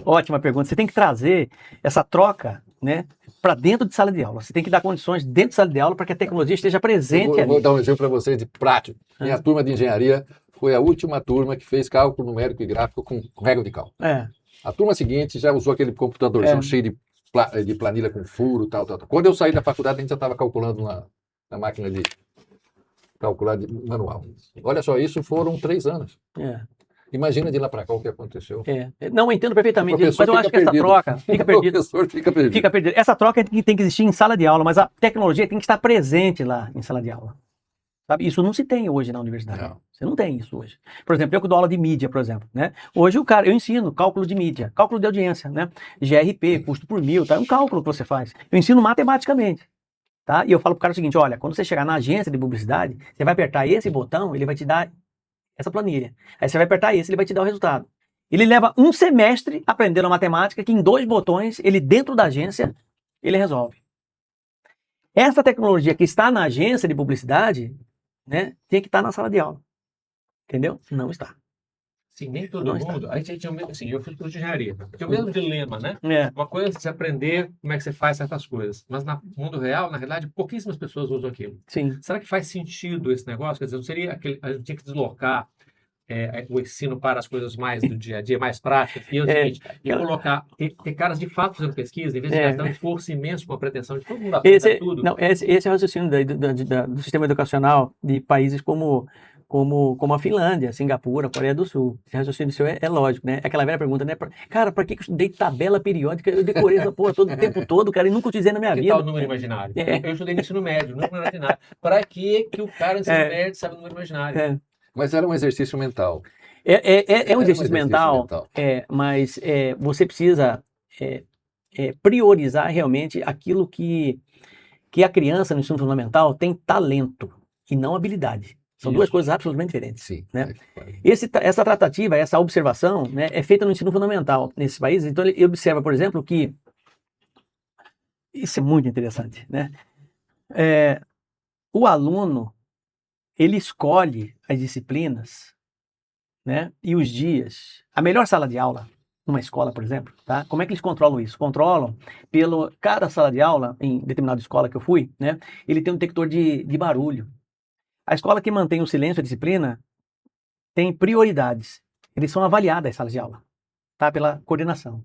Ótima pergunta. Você tem que trazer essa troca, né, para dentro de sala de aula. Você tem que dar condições dentro de sala de aula para que a tecnologia esteja presente ali. Vou dar um exemplo para vocês de prático. Minha turma de engenharia foi a última turma que fez cálculo numérico e gráfico com regra de cálculo. A turma seguinte já usou aquele computadorzão cheio de planilha com furo, tal. Quando eu saí da faculdade, a gente já estava calculando na máquina de calcular manual. Olha só, isso foram 3 anos. Imagina de lá para cá o que aconteceu. Não, eu entendo perfeitamente isso, mas eu acho que essa troca fica perdida. O professor fica perdido. Essa troca tem que existir em sala de aula, mas a tecnologia tem que estar presente lá em sala de aula. Sabe? Isso não se tem hoje na universidade. Não. Você não tem isso hoje. Por exemplo, eu que dou aula de mídia, por exemplo, né? Hoje eu ensino cálculo de mídia, cálculo de audiência, né? GRP, custo por mil, tá? É um cálculo que você faz. Eu ensino matematicamente, tá? E eu falo pro cara o seguinte, olha, quando você chegar na agência de publicidade, você vai apertar esse botão, ele vai te dar essa planilha. Aí você vai apertar esse, ele vai te dar o resultado. Ele leva um semestre aprendendo a matemática, que em 2 botões, ele dentro da agência, ele resolve. Essa tecnologia que está na agência de publicidade, né, tem que estar na sala de aula. Entendeu? Não está. Sim, nem todo mundo. A gente tinha o mesmo, assim, eu fiz curso de engenharia. Tinha o mesmo dilema, né? Uma coisa é você aprender como é que você faz certas coisas. Mas no mundo real, na realidade, pouquíssimas pessoas usam aquilo. Sim. Será que faz sentido esse negócio? Quer dizer, não seria a gente tinha que deslocar o ensino para as coisas mais do dia a dia, mais práticas, e é o seguinte, colocar, ter caras de fato fazendo pesquisa, em vez de gastar um esforço imenso com a pretensão de todo mundo aprender tudo. Não, esse é o raciocínio do sistema educacional de países como a Finlândia, Singapura, Coreia do Sul. Esse raciocínio seu é lógico, né? Aquela velha pergunta, né? Cara, para que eu estudei tabela periódica? Eu decorei essa porra todo o tempo todo, cara, e nunca utilizei na minha vida. Que tal o número imaginário? Eu estudei no ensino médio, número imaginário. Para que o cara no ensino médio sabe o número imaginário? Mas era um exercício mental. É um exercício mental, mas você precisa priorizar realmente aquilo que a criança no ensino fundamental tem talento e não habilidade. São duas coisas absolutamente diferentes. Sim, né? Essa tratativa, essa observação, né, é feita no ensino fundamental nesses países. Então ele observa, por exemplo, que isso é muito interessante, né? O aluno ele escolhe as disciplinas, né, e os dias. A melhor sala de aula numa escola, por exemplo, tá? Como é que eles controlam isso? Controlam pelo cada sala de aula, em determinada escola que eu fui, né? Ele tem um detector de barulho. A escola que mantém o silêncio, a disciplina, tem prioridades. Eles são avaliados as salas de aula, tá? Pela coordenação.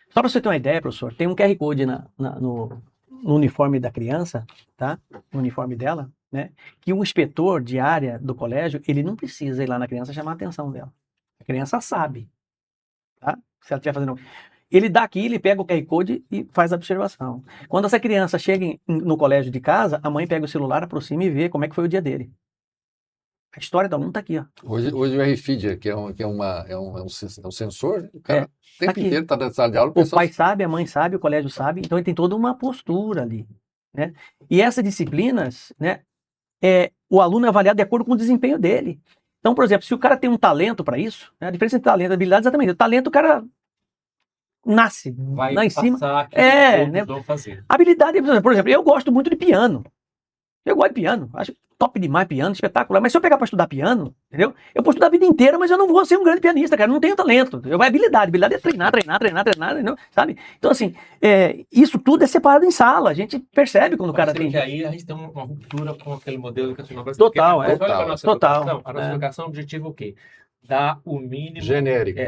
Só para você ter uma ideia, professor, tem um QR Code no uniforme da criança, tá? No uniforme dela, né? Que o inspetor de área do colégio, ele não precisa ir lá na criança chamar a atenção dela. A criança sabe, tá? Se ela estiver fazendo... Ele dá aqui, ele pega o QR Code e faz a observação. Quando essa criança chega no colégio de casa, a mãe pega o celular, aproxima e vê como é que foi o dia dele. A história do aluno está aqui, ó. Hoje o RFID, que é um sensor, né? O cara o tempo aqui. inteiro está dentro da sala de aula. O pai sabe, a mãe sabe, o colégio sabe, então ele tem toda uma postura ali, né? E essas disciplinas, né, o aluno é avaliado de acordo com o desempenho dele. Então, por exemplo, se o cara tem um talento para isso, né, a diferença entre talento e habilidade é exatamente. O talento, o cara nasce Vai lá em cima. passar aquilo que todos Né? vão fazer. Habilidade, por exemplo, eu gosto muito de piano. Eu gosto de piano, acho top demais piano, espetacular. Mas se eu pegar para estudar piano, entendeu? Eu posso estudar a vida inteira, mas eu não vou ser um grande pianista, cara. Eu não tenho talento. Eu vou habilidade. Habilidade é treinar, entendeu? Sabe? Então, assim, isso tudo é separado em sala. A gente percebe quando o cara tem. Que aí a gente tem uma ruptura com aquele modelo educacional brasileiro. Total, Olha para a nossa educação. total. A nossa educação, o objetivo é o quê? Dar o mínimo. Genérico.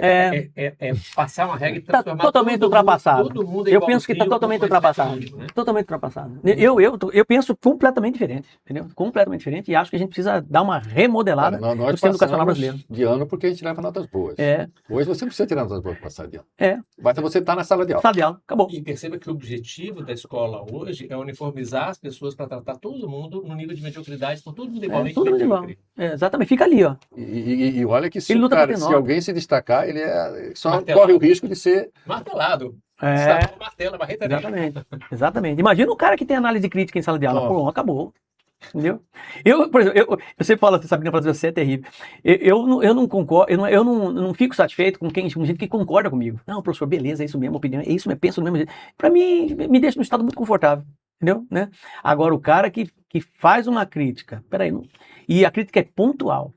Passar uma regra e Está transformar totalmente ultrapassado. Todo mundo Eu penso que está totalmente ultrapassado. né? Totalmente ultrapassado. Eu penso completamente diferente, entendeu? Completamente diferente e acho que a gente precisa dar uma remodelada Nós no sistema educacional brasileiro. de ano porque a gente leva notas boas. Hoje você não precisa tirar notas boas para passar de ano. Basta você estar na sala de aula. Sala de aula, acabou. E perceba que o objetivo da escola hoje é uniformizar as pessoas para tratar todo mundo no nível de mediocridade, então todo mundo igualmente Todo mundo igual. medíocre. Exatamente, fica ali, ó. E olha que se alguém se destacar, ele só Martelado. corre o risco de ser Martelado. Destacou o martelo, a barreta dele. Exatamente. Imagina um cara que tem análise crítica em sala de aula. Pô, acabou. Entendeu? Por exemplo, eu sempre falo assim, Sabrina, você é terrível. Eu não concordo, eu não fico satisfeito com gente que concorda comigo. Não, professor, beleza, é isso mesmo, opinião, é isso mesmo, penso do mesmo jeito. Pra mim, me deixa num estado muito confortável. Entendeu? Né? Agora, o cara que faz uma crítica, e a crítica é pontual,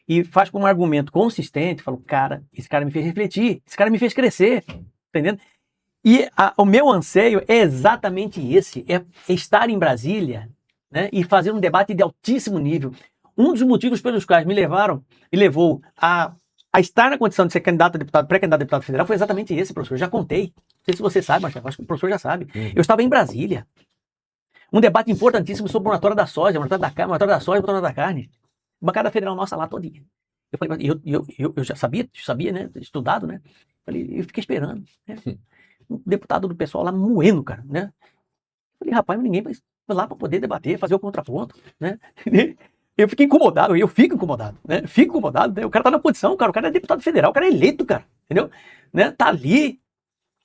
e faz com um argumento consistente, falo, cara, esse cara me fez refletir, esse cara me fez crescer, entendendo? E o meu anseio é exatamente esse, é estar em Brasília, né, e fazer um debate de altíssimo nível. Um dos motivos pelos quais me levou a estar na condição de ser candidato a deputado, pré-candidato a deputado federal foi exatamente esse, professor. Eu já contei. Não sei se você sabe, Marcelo, acho que o professor já sabe. Eu estava em Brasília. Um debate importantíssimo sobre o moratória da soja, moratória da carne, moratória da soja, moratória da carne. Bancada federal nossa lá todinha. Eu falei, eu já sabia, né? Estudado, né? Eu fiquei esperando, né? Um deputado do pessoal lá moendo, cara, né? Eu falei, rapaz, mas ninguém vai lá para poder debater, fazer o contraponto, né? Eu fiquei incomodado, eu fico incomodado, né? Fico incomodado, né? O cara tá na posição, cara, o cara é deputado federal, o cara é eleito, cara, entendeu? Né? Tá ali.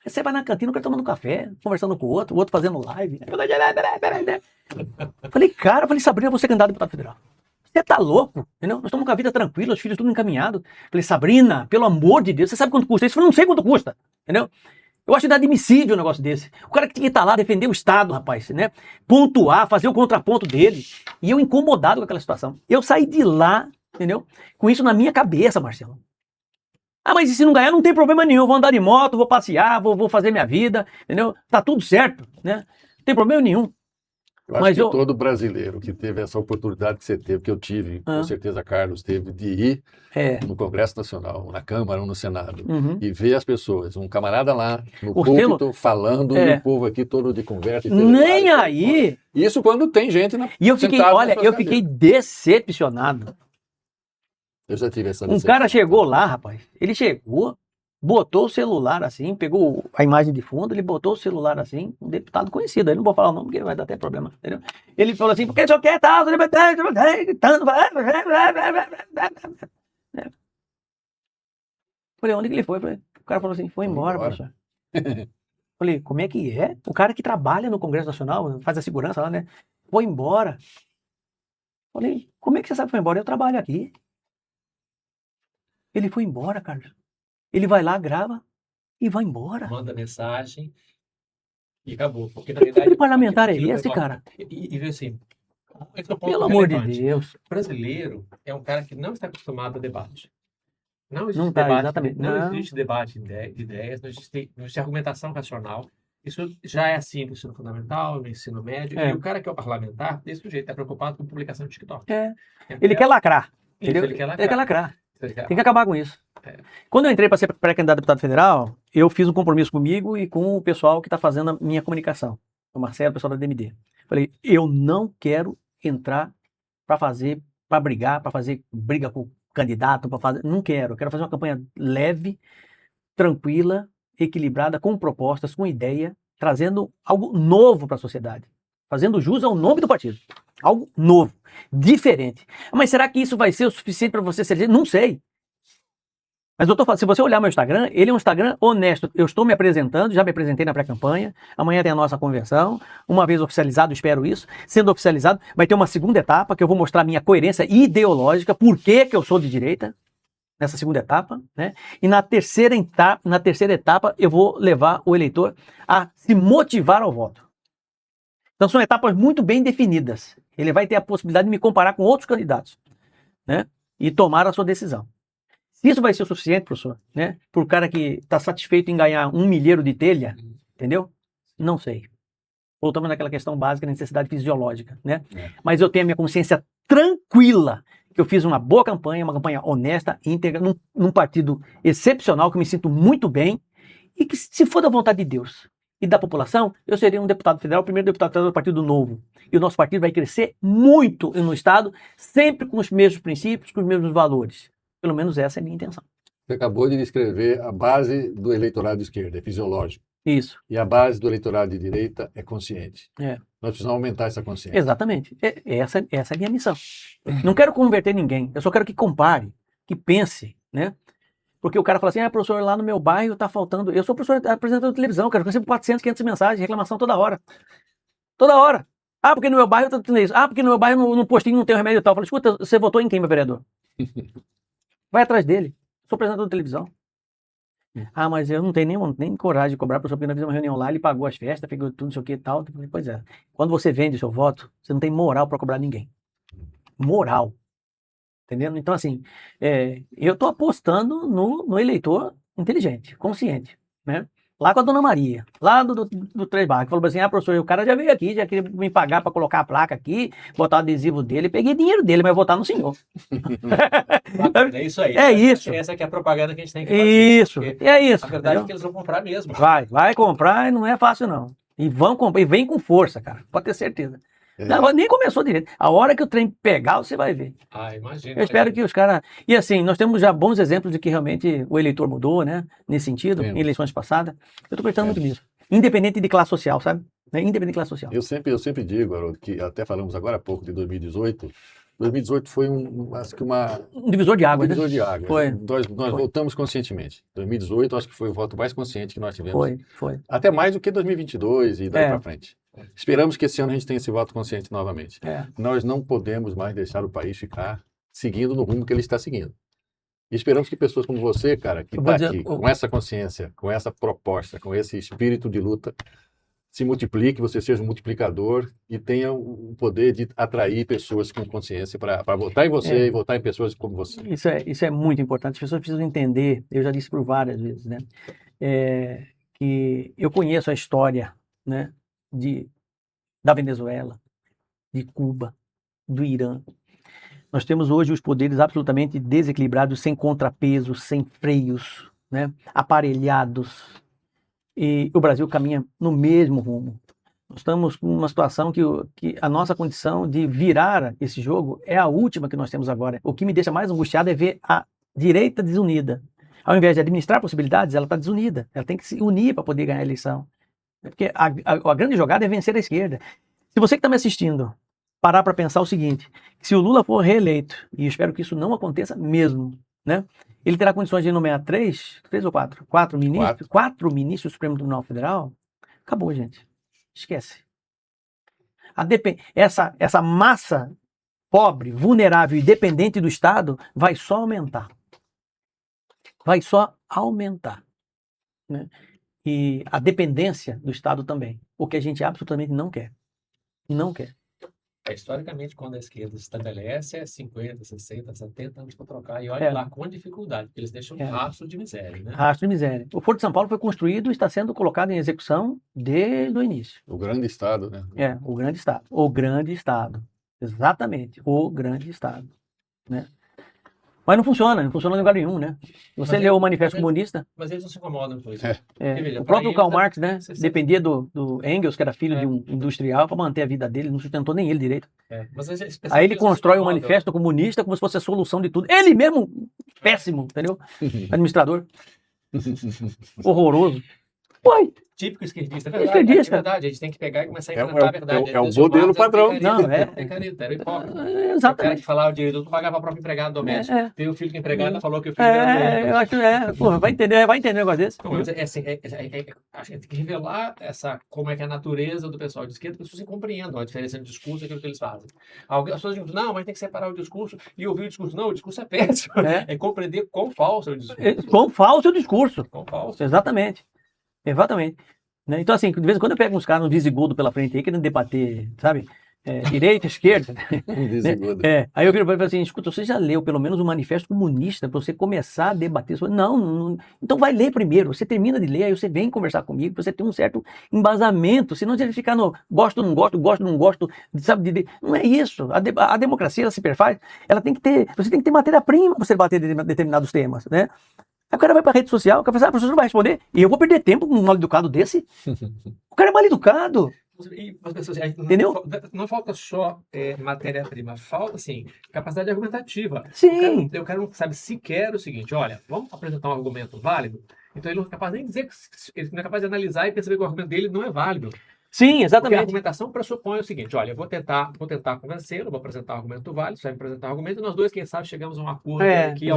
Aí você vai na cantina, o cara tomando café, conversando com o outro fazendo live. Falei, Sabrina, você é candidato a deputado federal. Você tá louco, entendeu? Nós estamos com a vida tranquila, os filhos tudo encaminhado. Falei, Sabrina, pelo amor de Deus, você sabe quanto custa isso? Eu falei, não sei quanto custa, entendeu? Eu acho inadmissível um negócio desse. O cara que tinha que estar lá, defender o Estado, rapaz, né? Pontuar, fazer o contraponto dele. E eu incomodado com aquela situação. Eu saí de lá, entendeu? Com isso na minha cabeça, Marcelo. Ah, mas e se não ganhar, não tem problema nenhum. Eu vou andar de moto, vou passear, vou fazer minha vida, entendeu? Tá tudo certo, né? Não tem problema nenhum. Eu acho que todo brasileiro que teve essa oportunidade que você teve, que eu tive, com certeza Carlos teve, de ir no Congresso Nacional, na Câmara ou no Senado, e ver as pessoas, um camarada lá no púlpito falando, e o povo aqui todo de conversa. Nem aí! Isso quando tem gente na E eu fiquei decepcionado. Eu já tive essa decepção. Um cara chegou lá, rapaz, ele chegou, botou o celular assim, pegou a imagem de fundo, ele botou o celular assim, um deputado conhecido, aí não vou falar o nome porque vai dar até problema, entendeu? Ele falou assim, porque só quer tal, gritando. Falei, onde que ele foi? O cara falou assim, foi embora, professor. Falei, como é que é? O cara que trabalha no Congresso Nacional, faz a segurança lá, né? Foi embora. Falei, como é que você sabe que foi embora? Eu trabalho aqui. Ele foi embora, Carlos. Ele vai lá, grava e vai embora. Manda mensagem e acabou. Porque, na verdade, que tipo de parlamentar é esse, cara? E vê assim, pelo amor de Deus. O brasileiro é um cara que não está acostumado a debate. Não existe Não tá, debate, exatamente. não Não. existe debate de ideias, não existe argumentação racional. Isso já é assim no ensino fundamental, no ensino médio. É. E o cara que é o parlamentar, desse jeito, está preocupado com publicação no TikTok. É. É, Ele quer lacrar. isso, Entendeu? ele quer Ele quer lacrar. lacrar. Ele quer- Tem que acabar com isso. É. Quando eu entrei para ser pré-candidato a deputado federal, eu fiz um compromisso comigo e com o pessoal que está fazendo a minha comunicação. O Marcelo, o pessoal da DMD. Falei, eu não quero entrar para brigar, para fazer briga com o candidato, para fazer. Não quero. Eu quero fazer uma campanha leve, tranquila, equilibrada, com propostas, com ideia, trazendo algo novo para a sociedade. Fazendo jus ao nome do partido. Algo novo, diferente. Mas será que isso vai ser o suficiente para você ser eleito? Não sei. Mas eu tô falando, se você olhar meu Instagram, ele é um Instagram honesto. Eu estou me apresentando, já me apresentei na pré-campanha. Amanhã tem a nossa convenção. Uma vez oficializado, espero isso. Sendo oficializado, vai ter uma segunda etapa que eu vou mostrar a minha coerência ideológica, por que eu sou de direita, nessa segunda etapa, né? E na terceira etapa, eu vou levar o eleitor a se motivar ao voto. Então são etapas muito bem definidas. Ele vai ter a possibilidade de me comparar com outros candidatos, né? E tomar a sua decisão. Se isso vai ser o suficiente, professor, né? Para o cara que está satisfeito em ganhar 1 milheiro de telha, entendeu? Não sei. Voltamos naquela questão básica da necessidade fisiológica, né? Mas eu tenho a minha consciência tranquila que eu fiz uma boa campanha, uma campanha honesta, íntegra, num partido excepcional, que eu me sinto muito bem, e que, se for da vontade de Deus e da população, eu serei um deputado federal, o primeiro deputado federal do Partido Novo. E o nosso partido vai crescer muito no Estado, sempre com os mesmos princípios, com os mesmos valores. Pelo menos essa é a minha intenção. Você acabou de descrever a base do eleitorado de esquerda, é fisiológico. Isso. E a base do eleitorado de direita é consciente. É. Nós precisamos aumentar essa consciência. Exatamente. Essa é a minha missão. Não quero converter ninguém. Eu só quero que compare, que pense, né? Porque o cara fala assim, professor, lá no meu bairro está faltando... Eu sou professor apresentador de televisão, cara, eu recebo 400, 500 mensagens, reclamação toda hora. Toda hora. Porque no meu bairro está tendo isso. Porque no meu bairro, no postinho, não tem remédio e tal. Eu falo, escuta, você votou em quem, meu vereador? Vai atrás dele. Sou apresentador de televisão. Mas eu não tenho nem coragem de cobrar, professor, porque nós fizemos uma reunião lá, ele pagou as festas, pegou tudo, não sei o que e tal. Pois é. Quando você vende o seu voto, você não tem moral para cobrar ninguém. Moral. Entendendo? Então, assim, eu estou apostando no eleitor inteligente, consciente, né? Lá com a Dona Maria, lá do Três Barras, que falou assim, professor, o cara já veio aqui, já queria me pagar para colocar a placa aqui, botar o adesivo dele, peguei dinheiro dele, mas votar no senhor. É isso aí. É isso. Essa que é a propaganda que a gente tem que fazer. Isso, é isso. A verdade entendeu? é que eles vão comprar mesmo. Vai comprar e não é fácil não. E vão comprar, e vem com força, cara, pode ter certeza. Não, nem começou direito. A hora que o trem pegar, você vai ver. Imagina. Eu espero que os caras... E assim, nós temos já bons exemplos de que realmente o eleitor mudou, né? Nesse sentido, em eleições passadas. Eu estou acreditando muito nisso. Independente de classe social, sabe? Independente de classe social. Eu sempre digo, Haroldo, que até falamos agora há pouco de 2018. 2018 foi acho que um divisor de águas, divisor de águas. Foi. Nós votamos conscientemente. 2018 acho que foi o voto mais consciente que nós tivemos. Foi. Até mais do que 2022 e daí para frente. Esperamos que esse ano a gente tenha esse voto consciente novamente. Nós não podemos mais deixar o país ficar seguindo no rumo que ele está seguindo. E esperamos que pessoas como você, cara, que está aqui com essa consciência, com essa proposta, com esse espírito de luta, se multiplique, você seja um multiplicador e tenha o poder de atrair pessoas com consciência para votar em você e votar em pessoas como você. Isso é muito importante. As pessoas precisam entender, eu já disse por várias vezes, né? Que eu conheço a história, né? Da Venezuela, de Cuba, do Irã. Nós temos hoje os poderes absolutamente desequilibrados, sem contrapeso, sem freios, né? Aparelhados. E o Brasil caminha no mesmo rumo. Nós estamos com uma situação que a nossa condição de virar esse jogo é a última que nós temos agora. O que me deixa mais angustiado é ver a direita desunida. Ao invés de administrar possibilidades, ela está desunida. Ela tem que se unir para poder ganhar a eleição. Porque a grande jogada é vencer a esquerda. Se você que está me assistindo parar para pensar o seguinte, se o Lula for reeleito, e eu espero que isso não aconteça mesmo, né? Ele terá condições de nomear 3 ou 4 ministros? 4 ministros do Supremo Tribunal Federal? Acabou, gente. Esquece. Essa massa pobre, vulnerável e dependente do Estado vai só aumentar. Vai só aumentar. Né? E a dependência do Estado também. O que a gente absolutamente não quer. Não quer. Historicamente, quando a esquerda se estabelece, é 50, 60, 70 anos para trocar. E olha lá com dificuldade, porque eles deixam um rastro de miséria, né? Rastro de miséria. O Foro de São Paulo foi construído e está sendo colocado em execução desde o início. O grande Estado, né? O grande Estado. O grande Estado. Exatamente. O grande Estado. Né? Mas não funciona em lugar nenhum, né? Você leu o Manifesto Comunista? Mas eles não se incomodam com isso. O próprio Karl Marx, né? Dependia do Engels, que era filho de um industrial, para manter a vida dele, não sustentou nem ele direito. Aí ele constrói o Manifesto Comunista como se fosse a solução de tudo. Ele mesmo, péssimo, entendeu? Administrador. Horroroso. Foi. Típico esquerdista. Esquerdista. É verdade, a gente tem que pegar e começar a enfrentar a verdade. É o modelo padrão. Era hipócrita. Exatamente. O cara que falava o direito de pagar para a própria empregada doméstica. Tem um filho que a empregada falou que o filho era eu acho, porra, vai entender um negócio desse. A gente tem que revelar como é que é a natureza do pessoal de esquerda, que as pessoas compreendam a diferença entre o discurso e aquilo que eles fazem. As pessoas dizem, não, mas tem que separar o discurso e ouvir o discurso. Não, o discurso é péssimo. É compreender quão falso é o discurso. Quão falso é o discurso. Quão falso. Exatamente. Né? Então, assim, de vez em quando eu pego uns caras no visigodo pela frente aí, querendo debater, sabe? Direita, esquerda. Aí eu viro para ele e falo assim, escuta, você já leu pelo menos o Manifesto Comunista para você começar a debater? Não, então vai ler primeiro, você termina de ler, aí você vem conversar comigo, pra você ter um certo embasamento, senão você vai ficar no gosto, não gosto, sabe? Não é isso. A democracia, ela se perfaz, você tem que ter matéria-prima para você debater determinados temas, né? Aí o cara vai pra rede social, o cara fala, professor não vai responder, e eu vou perder tempo com um mal educado desse? O cara é mal educado. Entendeu? Não falta só matéria-prima, falta, assim, capacidade argumentativa. Sim. O cara não sabe sequer o seguinte, olha, vamos apresentar um argumento válido? Então ele não é capaz nem de dizer, ele não é capaz de analisar e perceber que o argumento dele não é válido. Sim, exatamente. Porque a argumentação pressupõe o seguinte, olha, eu vou tentar convencê-lo, vou apresentar um argumento válido, você vai me apresentar um argumento, e nós dois, quem sabe, chegamos a um acordo que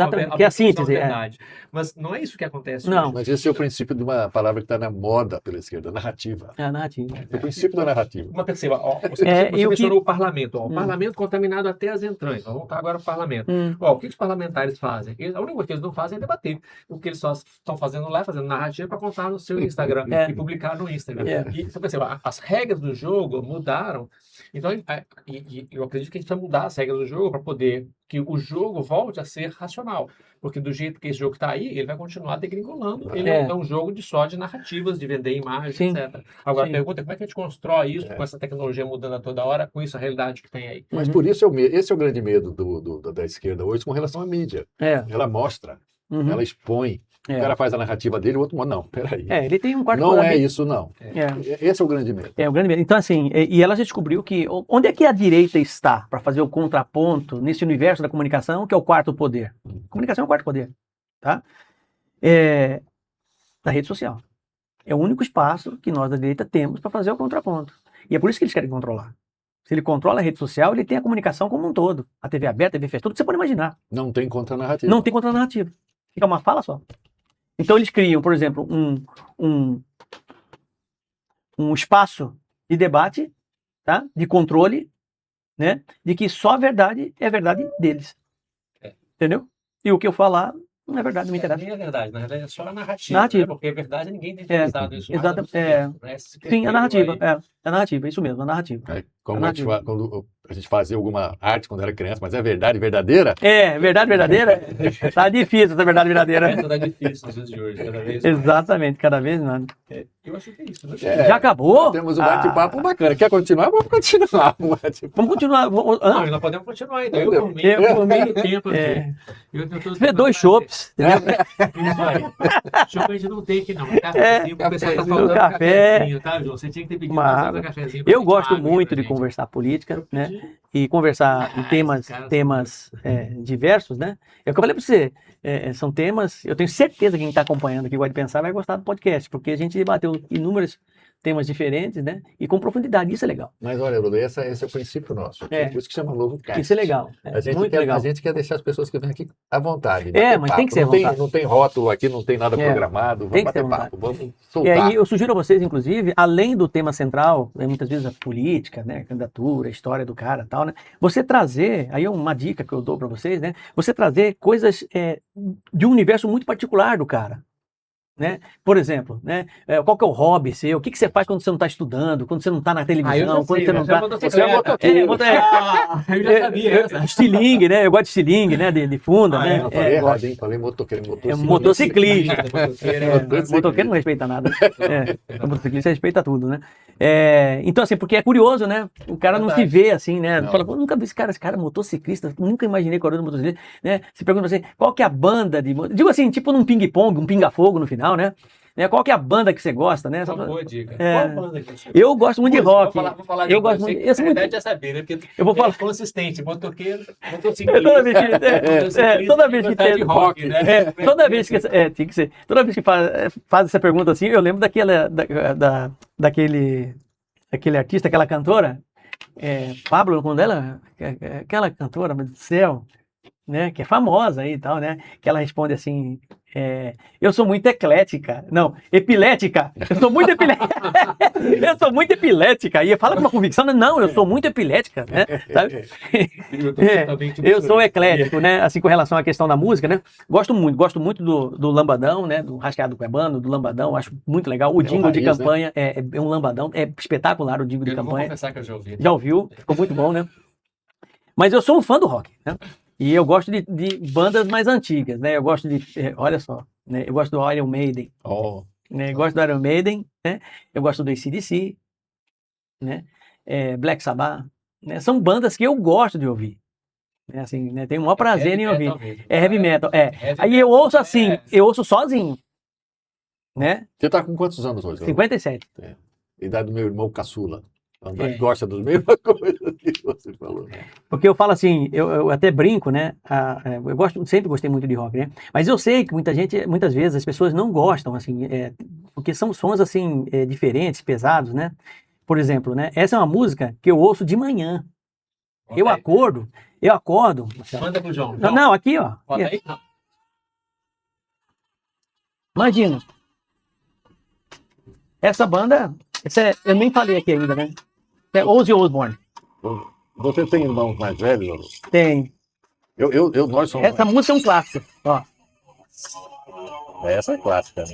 é a síntese. Verdade. Mas não é isso que acontece. Não. Mas esse é o princípio de uma palavra que está na moda pela esquerda, narrativa. É a narrativa. É o princípio da narrativa. Mas perceba, você mencionou o parlamento. O parlamento contaminado até as entranhas. Vamos voltar agora ao parlamento. O que os parlamentares fazem? A única coisa que eles não fazem é debater. O que eles só estão fazendo lá, fazendo narrativa para contar no seu Instagram e publicar no Instagram. E então, perceba, as regras do jogo mudaram. Então, eu acredito que a gente vai mudar as regras do jogo para poder que o jogo volte a ser racional. Porque do jeito que esse jogo está aí, ele vai continuar degringolando. Ele é um jogo só de narrativas, de vender imagens, etc. Agora, a pergunta é como é que a gente constrói isso com essa tecnologia mudando a toda hora, com isso a realidade que tem aí. Mas por isso, esse é o grande medo da esquerda hoje com relação à mídia. Ela mostra, ela expõe. O cara faz a narrativa dele, o outro não, peraí. Ele tem um quarto não é isso, não. Esse é o grande medo. É o grande medo. Então, assim, e ela já descobriu que onde é que a direita está para fazer o contraponto nesse universo da comunicação, que é o quarto poder. A comunicação é o quarto poder, tá? Da rede social. É o único espaço que nós da direita temos para fazer o contraponto. E é por isso que eles querem controlar. Se ele controla a rede social, ele tem a comunicação como um todo. A TV aberta, a TV fechada, tudo que você pode imaginar. Não tem contranarrativa. Não tem contranarrativa. Fica uma fala só. Então eles criam, por exemplo, um espaço de debate, tá? De controle, né? De que só a verdade é a verdade deles. Entendeu? E o que eu falar não é verdade, não me interessa. Nem é verdade, na verdade é só a narrativa. Né? Porque a verdade ninguém tem utilizado isso. Exatamente. Sim, a narrativa. A narrativa, isso mesmo, a narrativa. Como quando a gente fazia alguma arte quando era criança, mas é verdade verdadeira? Verdade verdadeira? Tá difícil essa verdade verdadeira. Tá difícil nos dias de hoje, cada vez mais. Exatamente, cada vez mais. Eu acho que é isso. Né? Já acabou? Temos um bate-papo bacana. Quer continuar? Vamos continuar. Vamos continuar. Não, nós podemos continuar ainda. Eu por meio tempo. Você vê 2 chopps, entendeu? Isso aí. Chopp a gente não tem aqui, não. Cafézinho, o pessoal tá faltando cafezinho, tá, João? Você tinha que ter pedido um cafezinho. Eu gosto muito de conversar política, né? E conversar em temas diversos, né? É o que eu falei para você. São temas, eu tenho certeza que quem está acompanhando aqui, gosta de pensar, vai gostar do podcast, porque a gente debateu inúmeros temas diferentes, né? E com profundidade, isso é legal. Mas olha, Bruno, esse é o princípio nosso. Por isso que chama Novo Cast. Isso é legal. A gente quer deixar as pessoas que vêm aqui à vontade. Mas tem que ser à vontade. Não tem rótulo aqui, não tem nada programado. Vamos bater papo, vamos soltar. E aí eu sugiro a vocês, inclusive, além do tema central, muitas vezes a política, né? A candidatura, a história do cara e tal, né? Você trazer, aí é uma dica que eu dou para vocês, né? Você trazer coisas de um universo muito particular do cara. né? Por exemplo, né? Qual que é o hobby seu? O que você faz quando você não está estudando? Quando você não está na televisão? Quando você não está... Você é motoqueiro. Eu já sabia. Estilingue, né? Eu gosto de estilingue, né? De funda, né? Não, falei errado, hein? Falei motoqueiro. Motociclista. Motoqueiro. Motoqueiro não respeita nada. Motociclista respeita tudo, né? Então, assim, porque é curioso, né? O cara não se vê assim, né? Fala, pô, nunca vi esse cara é motociclista, nunca imaginei que era motociclista, né? Se pergunta assim, qual que é a banda de... Digo assim, tipo num ping-pong, um pinga-fogo no final, né? Qual que é a banda que você gosta, né? Uma boa dica. Qual banda que você Eu gosto muito de rock. Vou falar eu gosto muito. Esse muito... já saber, né? Porque eu vou falar consistente, motoqueiro, motociclista. Toda vez que tem rock, né? Toda vez que tem que ser. Toda vez que faz essa pergunta assim, eu lembro daquele artista, aquela cantora, Pablo, quando ela, aquela cantora, meu Deus do céu, né? Que é famosa aí e tal, né? Que ela responde assim. Eu sou muito eclética. Não, epilética. Eu sou muito epilética. Eu sou muito epilética. E fala com uma convicção, não, eu sou muito epilética, né? Sabe? Eu sou eclético, né? Assim, com relação à questão da música, né? Gosto muito do lambadão, né? Do rascado cuebano, do lambadão, acho muito legal. O jingle de campanha, né? É um lambadão, é espetacular o jingle de campanha. Vou confessar que eu já ouvi. Já ouviu? Ficou muito bom, né? Mas eu sou um fã do rock, né? E eu gosto de bandas mais antigas, né? Eu gosto de, olha só, né? Eu gosto do Iron Maiden, né? Eu gosto do Iron Maiden, né? Eu gosto do AC/DC, né? Black Sabbath, né? São bandas que eu gosto de ouvir, né? Assim, né? Tenho o maior prazer em ouvir. Heavy metal, Aí eu ouço assim, eu ouço sozinho, né? Você tá com quantos anos hoje? 57. Idade do meu irmão caçula. Gosta das mesmas coisas que você falou. Porque eu falo assim, eu até brinco, né? Sempre gostei muito de rock, né? Mas eu sei que muitas vezes as pessoas não gostam, assim, porque são sons assim diferentes, pesados, né? Por exemplo, né? Essa é uma música que eu ouço de manhã. Okay. Eu acordo. Manda pro João. Não, aqui, ó. Bota aí. Não. Imagina. Essa banda, eu nem falei aqui ainda, né? É Ozzy Osbourne. Você tem irmãos mais velhos? Tem. Nós somos... Essa música é um clássico, ó. Essa é clássica.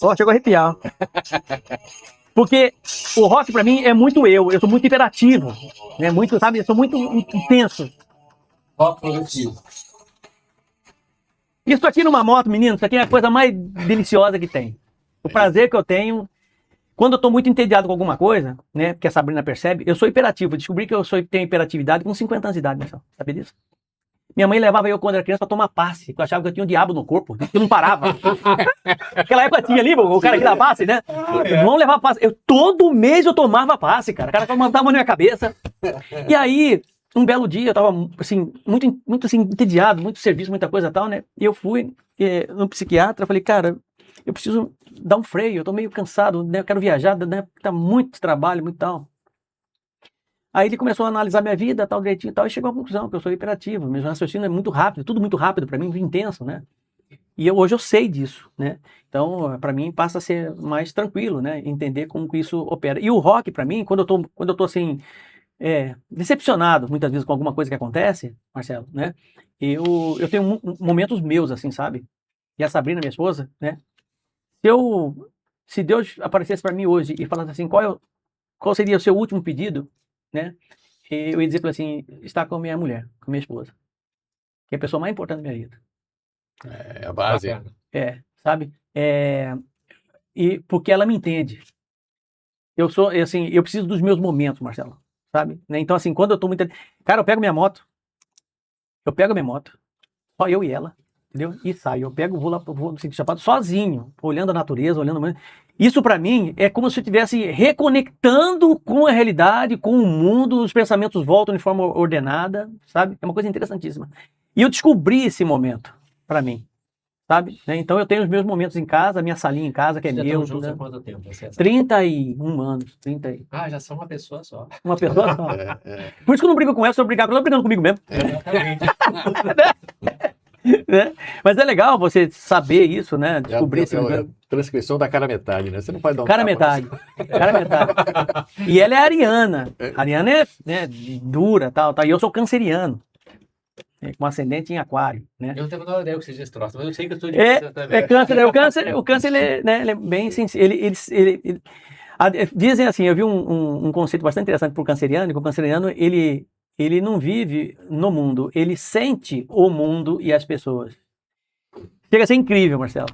Ó, chegou a arrepiar. Porque o rock pra mim é muito eu sou muito hiperativo, né? Muito, sabe, eu sou muito intenso. Rock progressivo. Isso aqui numa moto, menino, isso aqui é a coisa mais deliciosa que tem. O prazer que eu tenho... Quando eu tô muito entediado com alguma coisa, né, que a Sabrina percebe, eu sou hiperativo. Eu descobri que eu tenho hiperatividade com 50 anos de idade, pessoal. Sabe disso? Minha mãe levava eu quando era criança pra tomar passe, porque eu achava que eu tinha um diabo no corpo, que eu não parava. Naquela época tinha ali, o cara que dá passe, né? Vamos levar passe. Todo mês eu tomava passe, cara. O cara mandava na minha cabeça. E aí, um belo dia, eu tava, assim, muito assim, entediado, muito serviço, muita coisa e tal, né? E eu fui no psiquiatra, falei, cara, eu preciso dar um freio, eu tô meio cansado, né? Eu quero viajar, né? Tá muito trabalho, muito tal. Aí ele começou a analisar minha vida, tal, direitinho e tal, e chegou à conclusão que eu sou hiperativo, meu raciocínio é muito rápido, tudo muito rápido para mim, muito intenso, né? E hoje eu sei disso, né? Então, para mim, passa a ser mais tranquilo, né? Entender como que isso opera. E o rock, para mim, quando eu tô assim, decepcionado, muitas vezes, com alguma coisa que acontece, Marcelo, né? Eu tenho momentos meus, assim, sabe? E a Sabrina, minha esposa, né? Se Deus aparecesse para mim hoje e falasse assim, qual seria o seu último pedido, né? Eu ia dizer para assim, estar com a minha mulher, com a minha esposa, que é a pessoa mais importante da minha vida. É a base. Sabe? E porque ela me entende. Eu preciso dos meus momentos, Marcelo, sabe? Então assim, quando eu tô muito... Cara, eu pego minha moto, só eu e ela. Entendeu? E saio, vou no sítio Chapada sozinho, olhando a natureza, Isso para mim é como se eu estivesse reconectando com a realidade, com o mundo, os pensamentos voltam de forma ordenada, sabe? É uma coisa interessantíssima. E eu descobri esse momento para mim, sabe? Então eu tenho os meus momentos em casa, a minha salinha em casa, que é meu. Juntos há quanto tempo? 31 anos. Já são uma pessoa só. Uma pessoa só. Por isso que eu não brigo com ela, se eu brigar com ela, eu tô brigando comigo mesmo. Exatamente. Né? Mas é legal você saber isso, né? Descobrir esse transcrição da cara metade, né? Você não pode dar um cara metade. E ela é ariana. A ariana é, né, dura, tal. E eu sou canceriano. com ascendente em aquário, né? Eu não tenho a menor ideia que seja esse troço, mas eu sei que eu sou de É, câncer também. é câncer, o câncer ele, né, ele é bem sensível. Dizem assim, eu vi um conceito bastante interessante para o canceriano, que o canceriano ele não vive no mundo, ele sente o mundo e as pessoas. Chega a ser incrível, Marcelo.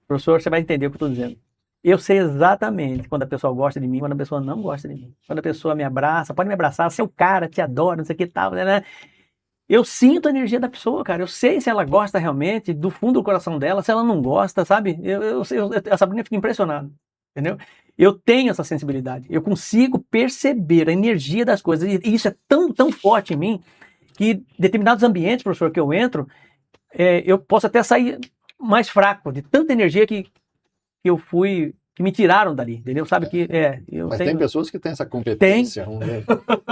Professor, você vai entender o que eu estou dizendo. Eu sei exatamente quando a pessoa gosta de mim, quando a pessoa não gosta de mim. Quando a pessoa me abraça, pode me abraçar, seu cara, te adora, não sei o que tal, né? Eu sinto a energia da pessoa, cara. Eu sei se ela gosta realmente, do fundo do coração dela, se ela não gosta, sabe? A Sabrina fica impressionada, entendeu? Eu tenho essa sensibilidade. Eu consigo perceber a energia das coisas. E isso é tão, tão forte em mim que determinados ambientes, professor, que eu entro, eu posso até sair mais fraco de tanta energia que me tiraram dali, entendeu? Sabe que Mas tem pessoas que têm essa competência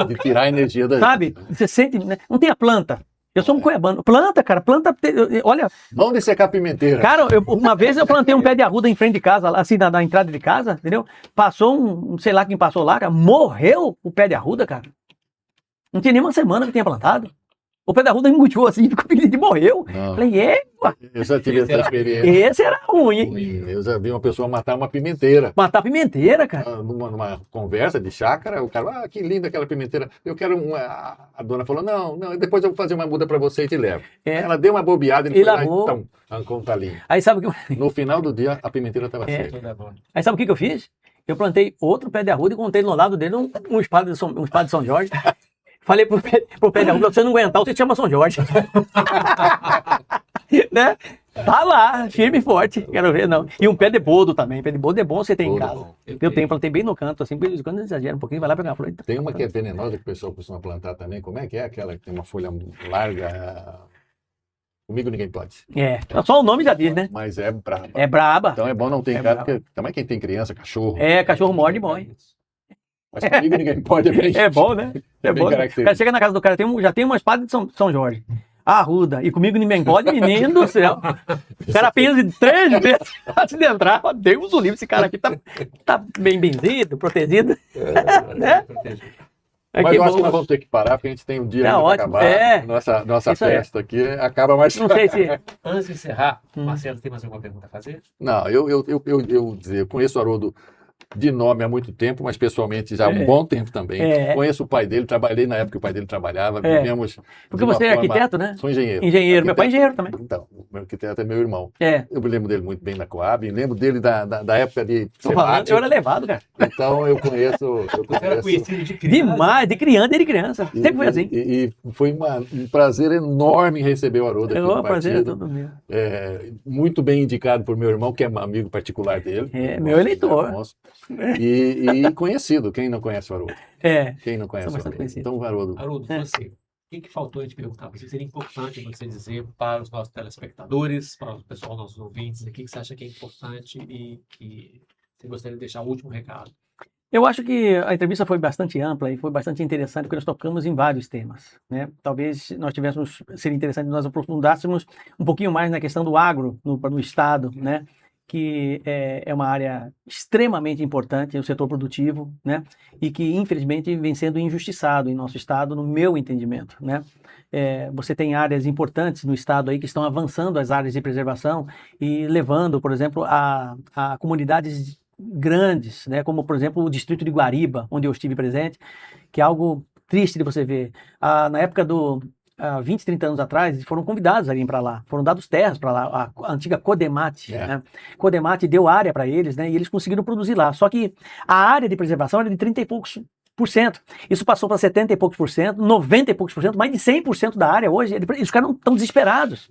de tirar a energia da sabe? Você sente, né? Não tem a planta. Eu sou um cuiabano. Planta, cara, olha. Vamos de secar pimenteira. Cara, uma vez eu plantei um pé de arruda em frente de casa, assim, na entrada de casa, entendeu? Passou sei lá quem passou lá, cara, morreu o pé de arruda, cara. Não tinha nem uma semana que tinha plantado. O pé da arruda engoliu assim, ficou pequenininho e morreu. Não. Falei, Eu já tive essa experiência. esse era ruim, hein? Eu já vi uma pessoa matar uma pimenteira. Matar pimenteira, cara. Numa conversa de chácara, o cara, que linda aquela pimenteira. Eu quero uma. A dona falou: não, depois eu vou fazer uma muda para você e te levo. Ela deu uma bobeada e ele foi lá, então, arrancou um talinho. Aí sabe o que No final do dia, a pimenteira estava seca. Aí sabe o que eu fiz? Eu plantei outro pé de arruda e contei no lado dele um espada de São Jorge. Falei pro pé de arruda, se você não aguentar, você chama São Jorge. Né? Tá lá, firme e forte. Quero ver, não. E um pé de boldo também. Pé de boldo é bom você ter em casa. Eu tenho, plantei bem no canto, assim, quando exagera um pouquinho, vai lá pegar uma flor. Tem uma que é venenosa que o pessoal costuma plantar também. Como é que é aquela que tem uma folha larga? Comigo ninguém pode. Só o nome já diz, né? Mas é braba. É braba. Então é bom não ter em casa, porque também quem tem criança, cachorro. Cachorro morde e morre. Mas comigo ninguém pode. É bom, né? É bom. O cara chega na casa do cara, já tem uma espada de São Jorge. Arruda. E comigo ninguém pode, menino do céu. O cara pensa de 3 vezes antes de entrar. Deus o livre, esse cara aqui tá bem benzido, protegido. Né? Mas eu acho que nós vamos ter que parar, porque a gente tem um dia para acabar. Nossa festa aqui acaba mais tarde. Não sei se... Antes de encerrar, Marcelo, tem mais alguma pergunta a fazer? Não, eu conheço o Haroldo de nome há muito tempo, mas pessoalmente já há um bom tempo também. Conheço o pai dele, trabalhei na época que o pai dele trabalhava, vivemos... Porque você é arquiteto, né? Sou engenheiro. Meu pai é engenheiro também. Então, o meu arquiteto é meu irmão. Eu me lembro dele muito bem na Coab, lembro dele da época de... Eu era levado, cara. Então eu conheço... Você era conhecido de criança? Demais, desde criança. Sempre foi assim. E foi um prazer enorme receber o Haroldo aqui no partido. Prazer é todo meu. Muito bem indicado por meu irmão, que é um amigo particular dele. Meu eleitor. E conhecido, quem não conhece o Haroldo? Quem não conhece o Haroldo? Então, Haroldo, você, o que faltou a gente perguntar? O que seria importante você dizer para os nossos telespectadores, para o pessoal, nossos ouvintes, o que você acha que é importante e que você gostaria de deixar o último recado? Eu acho que a entrevista foi bastante ampla e foi bastante interessante, porque nós tocamos em vários temas, né? Talvez seria interessante nós aprofundássemos um pouquinho mais na questão do agro no estado, né? Que é uma área extremamente importante, o setor produtivo, né? E que, infelizmente, vem sendo injustiçado em nosso estado, no meu entendimento, né? Você tem áreas importantes no estado aí que estão avançando as áreas de preservação e levando, por exemplo, a comunidades grandes, né? Como, por exemplo, o distrito de Guariba, onde eu estive presente, que é algo triste de você ver. Na época há 20, 30 anos atrás, foram convidados a irem para lá, foram dados terras para lá, a antiga Codemate, né? Codemate deu área para eles, né? E eles conseguiram produzir lá, só que a área de preservação era de 30 e poucos %. Isso passou para 70 e poucos %, 90 e poucos %, mais de 100% da área hoje, os caras estão desesperados.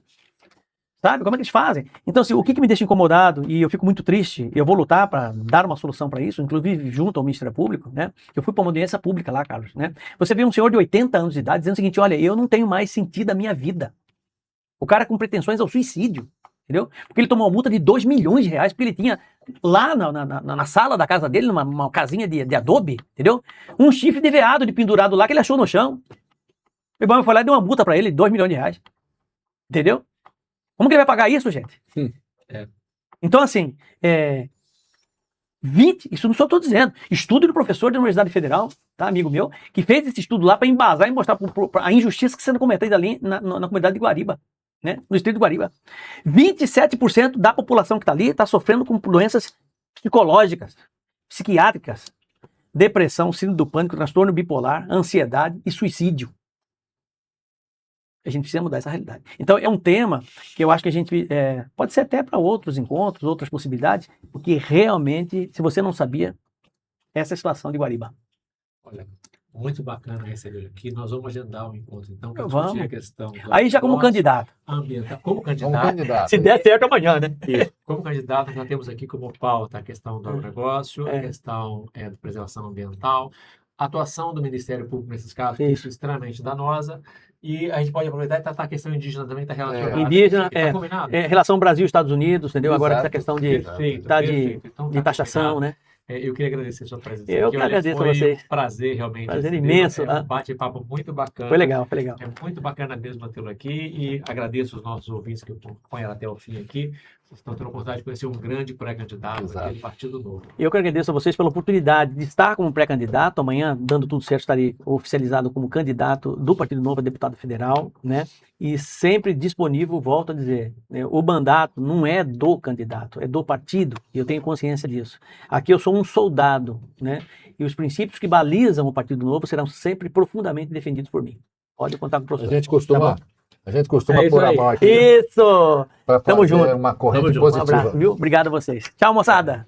Sabe? Como é que eles fazem? Então, assim, o que me deixa incomodado, e eu fico muito triste, eu vou lutar para dar uma solução para isso, inclusive junto ao Ministério Público, né? Eu fui para uma audiência pública lá, Carlos, né? Você vê um senhor de 80 anos de idade dizendo o seguinte: olha, eu não tenho mais sentido a minha vida. O cara com pretensões ao suicídio, entendeu? Porque ele tomou uma multa de R$2 milhões, porque ele tinha lá na sala da casa dele, numa casinha de adobe, entendeu? Um chifre de veado pendurado lá que ele achou no chão. O Ibama foi lá e deu uma multa para ele de R$2 milhões. Entendeu? Como que ele vai pagar isso, gente? Então, assim, isso não só estou dizendo. Estudo do professor da Universidade Federal, tá, amigo meu, que fez esse estudo lá para embasar e mostrar a injustiça que está sendo cometida ali na comunidade de Guariba, né, no distrito de Guariba. 27% da população que está ali está sofrendo com doenças psicológicas, psiquiátricas, depressão, síndrome do pânico, transtorno bipolar, ansiedade e suicídio. A gente precisa mudar essa realidade. Então, é um tema que eu acho que a gente pode ser até para outros encontros, outras possibilidades, porque realmente, se você não sabia, essa é a situação de Guariba. Olha, muito bacana receber aqui. Nós vamos agendar um encontro, então, para Vamos. discutir a questão do Aí já como candidato. ambiental. Como Como candidato, candidato. Se der certo amanhã, né? isso. Como candidato, nós temos aqui como pauta a questão do agronegócio, É. a questão da preservação ambiental, a atuação do Ministério Público nesses casos, que Isso. isso é extremamente danosa, e a gente pode aproveitar e tratar a questão indígena também, está relacionada. Indígena, Está combinado? relação Brasil-Estados Unidos, entendeu? Agora Exato. essa questão de, Perfeito, tá, perfeito. Então, de tá taxação, combinado. né? Eu queria agradecer a sua presença Eu aqui. que Olha, agradeço a foi vocês. um prazer realmente. Prazer recebê-lo. imenso, É tá? um bate-papo muito bacana. Foi legal, foi legal. É muito bacana mesmo tê-lo aqui e agradeço os nossos ouvintes que acompanharam até o fim aqui. Vocês estão tendo a oportunidade de conhecer um grande pré-candidato Exato. aqui do Partido Novo. Eu que agradeço a vocês pela oportunidade de estar como pré-candidato. Amanhã, dando tudo certo, estarei oficializado como candidato do Partido Novo a deputado federal, né? E sempre disponível, volto a dizer, né? O mandato não é do candidato, é do partido, e eu tenho consciência disso. Aqui eu sou um soldado, né? E os princípios que balizam o Partido Novo serão sempre profundamente defendidos por mim. Pode contar com o A professor. gente costuma, Tá pôr isso a aí. mão aqui Isso! para Tamo fazer junto. uma corrente Tamo junto. Um positiva. abraço, viu? Obrigado a vocês. Tchau, moçada!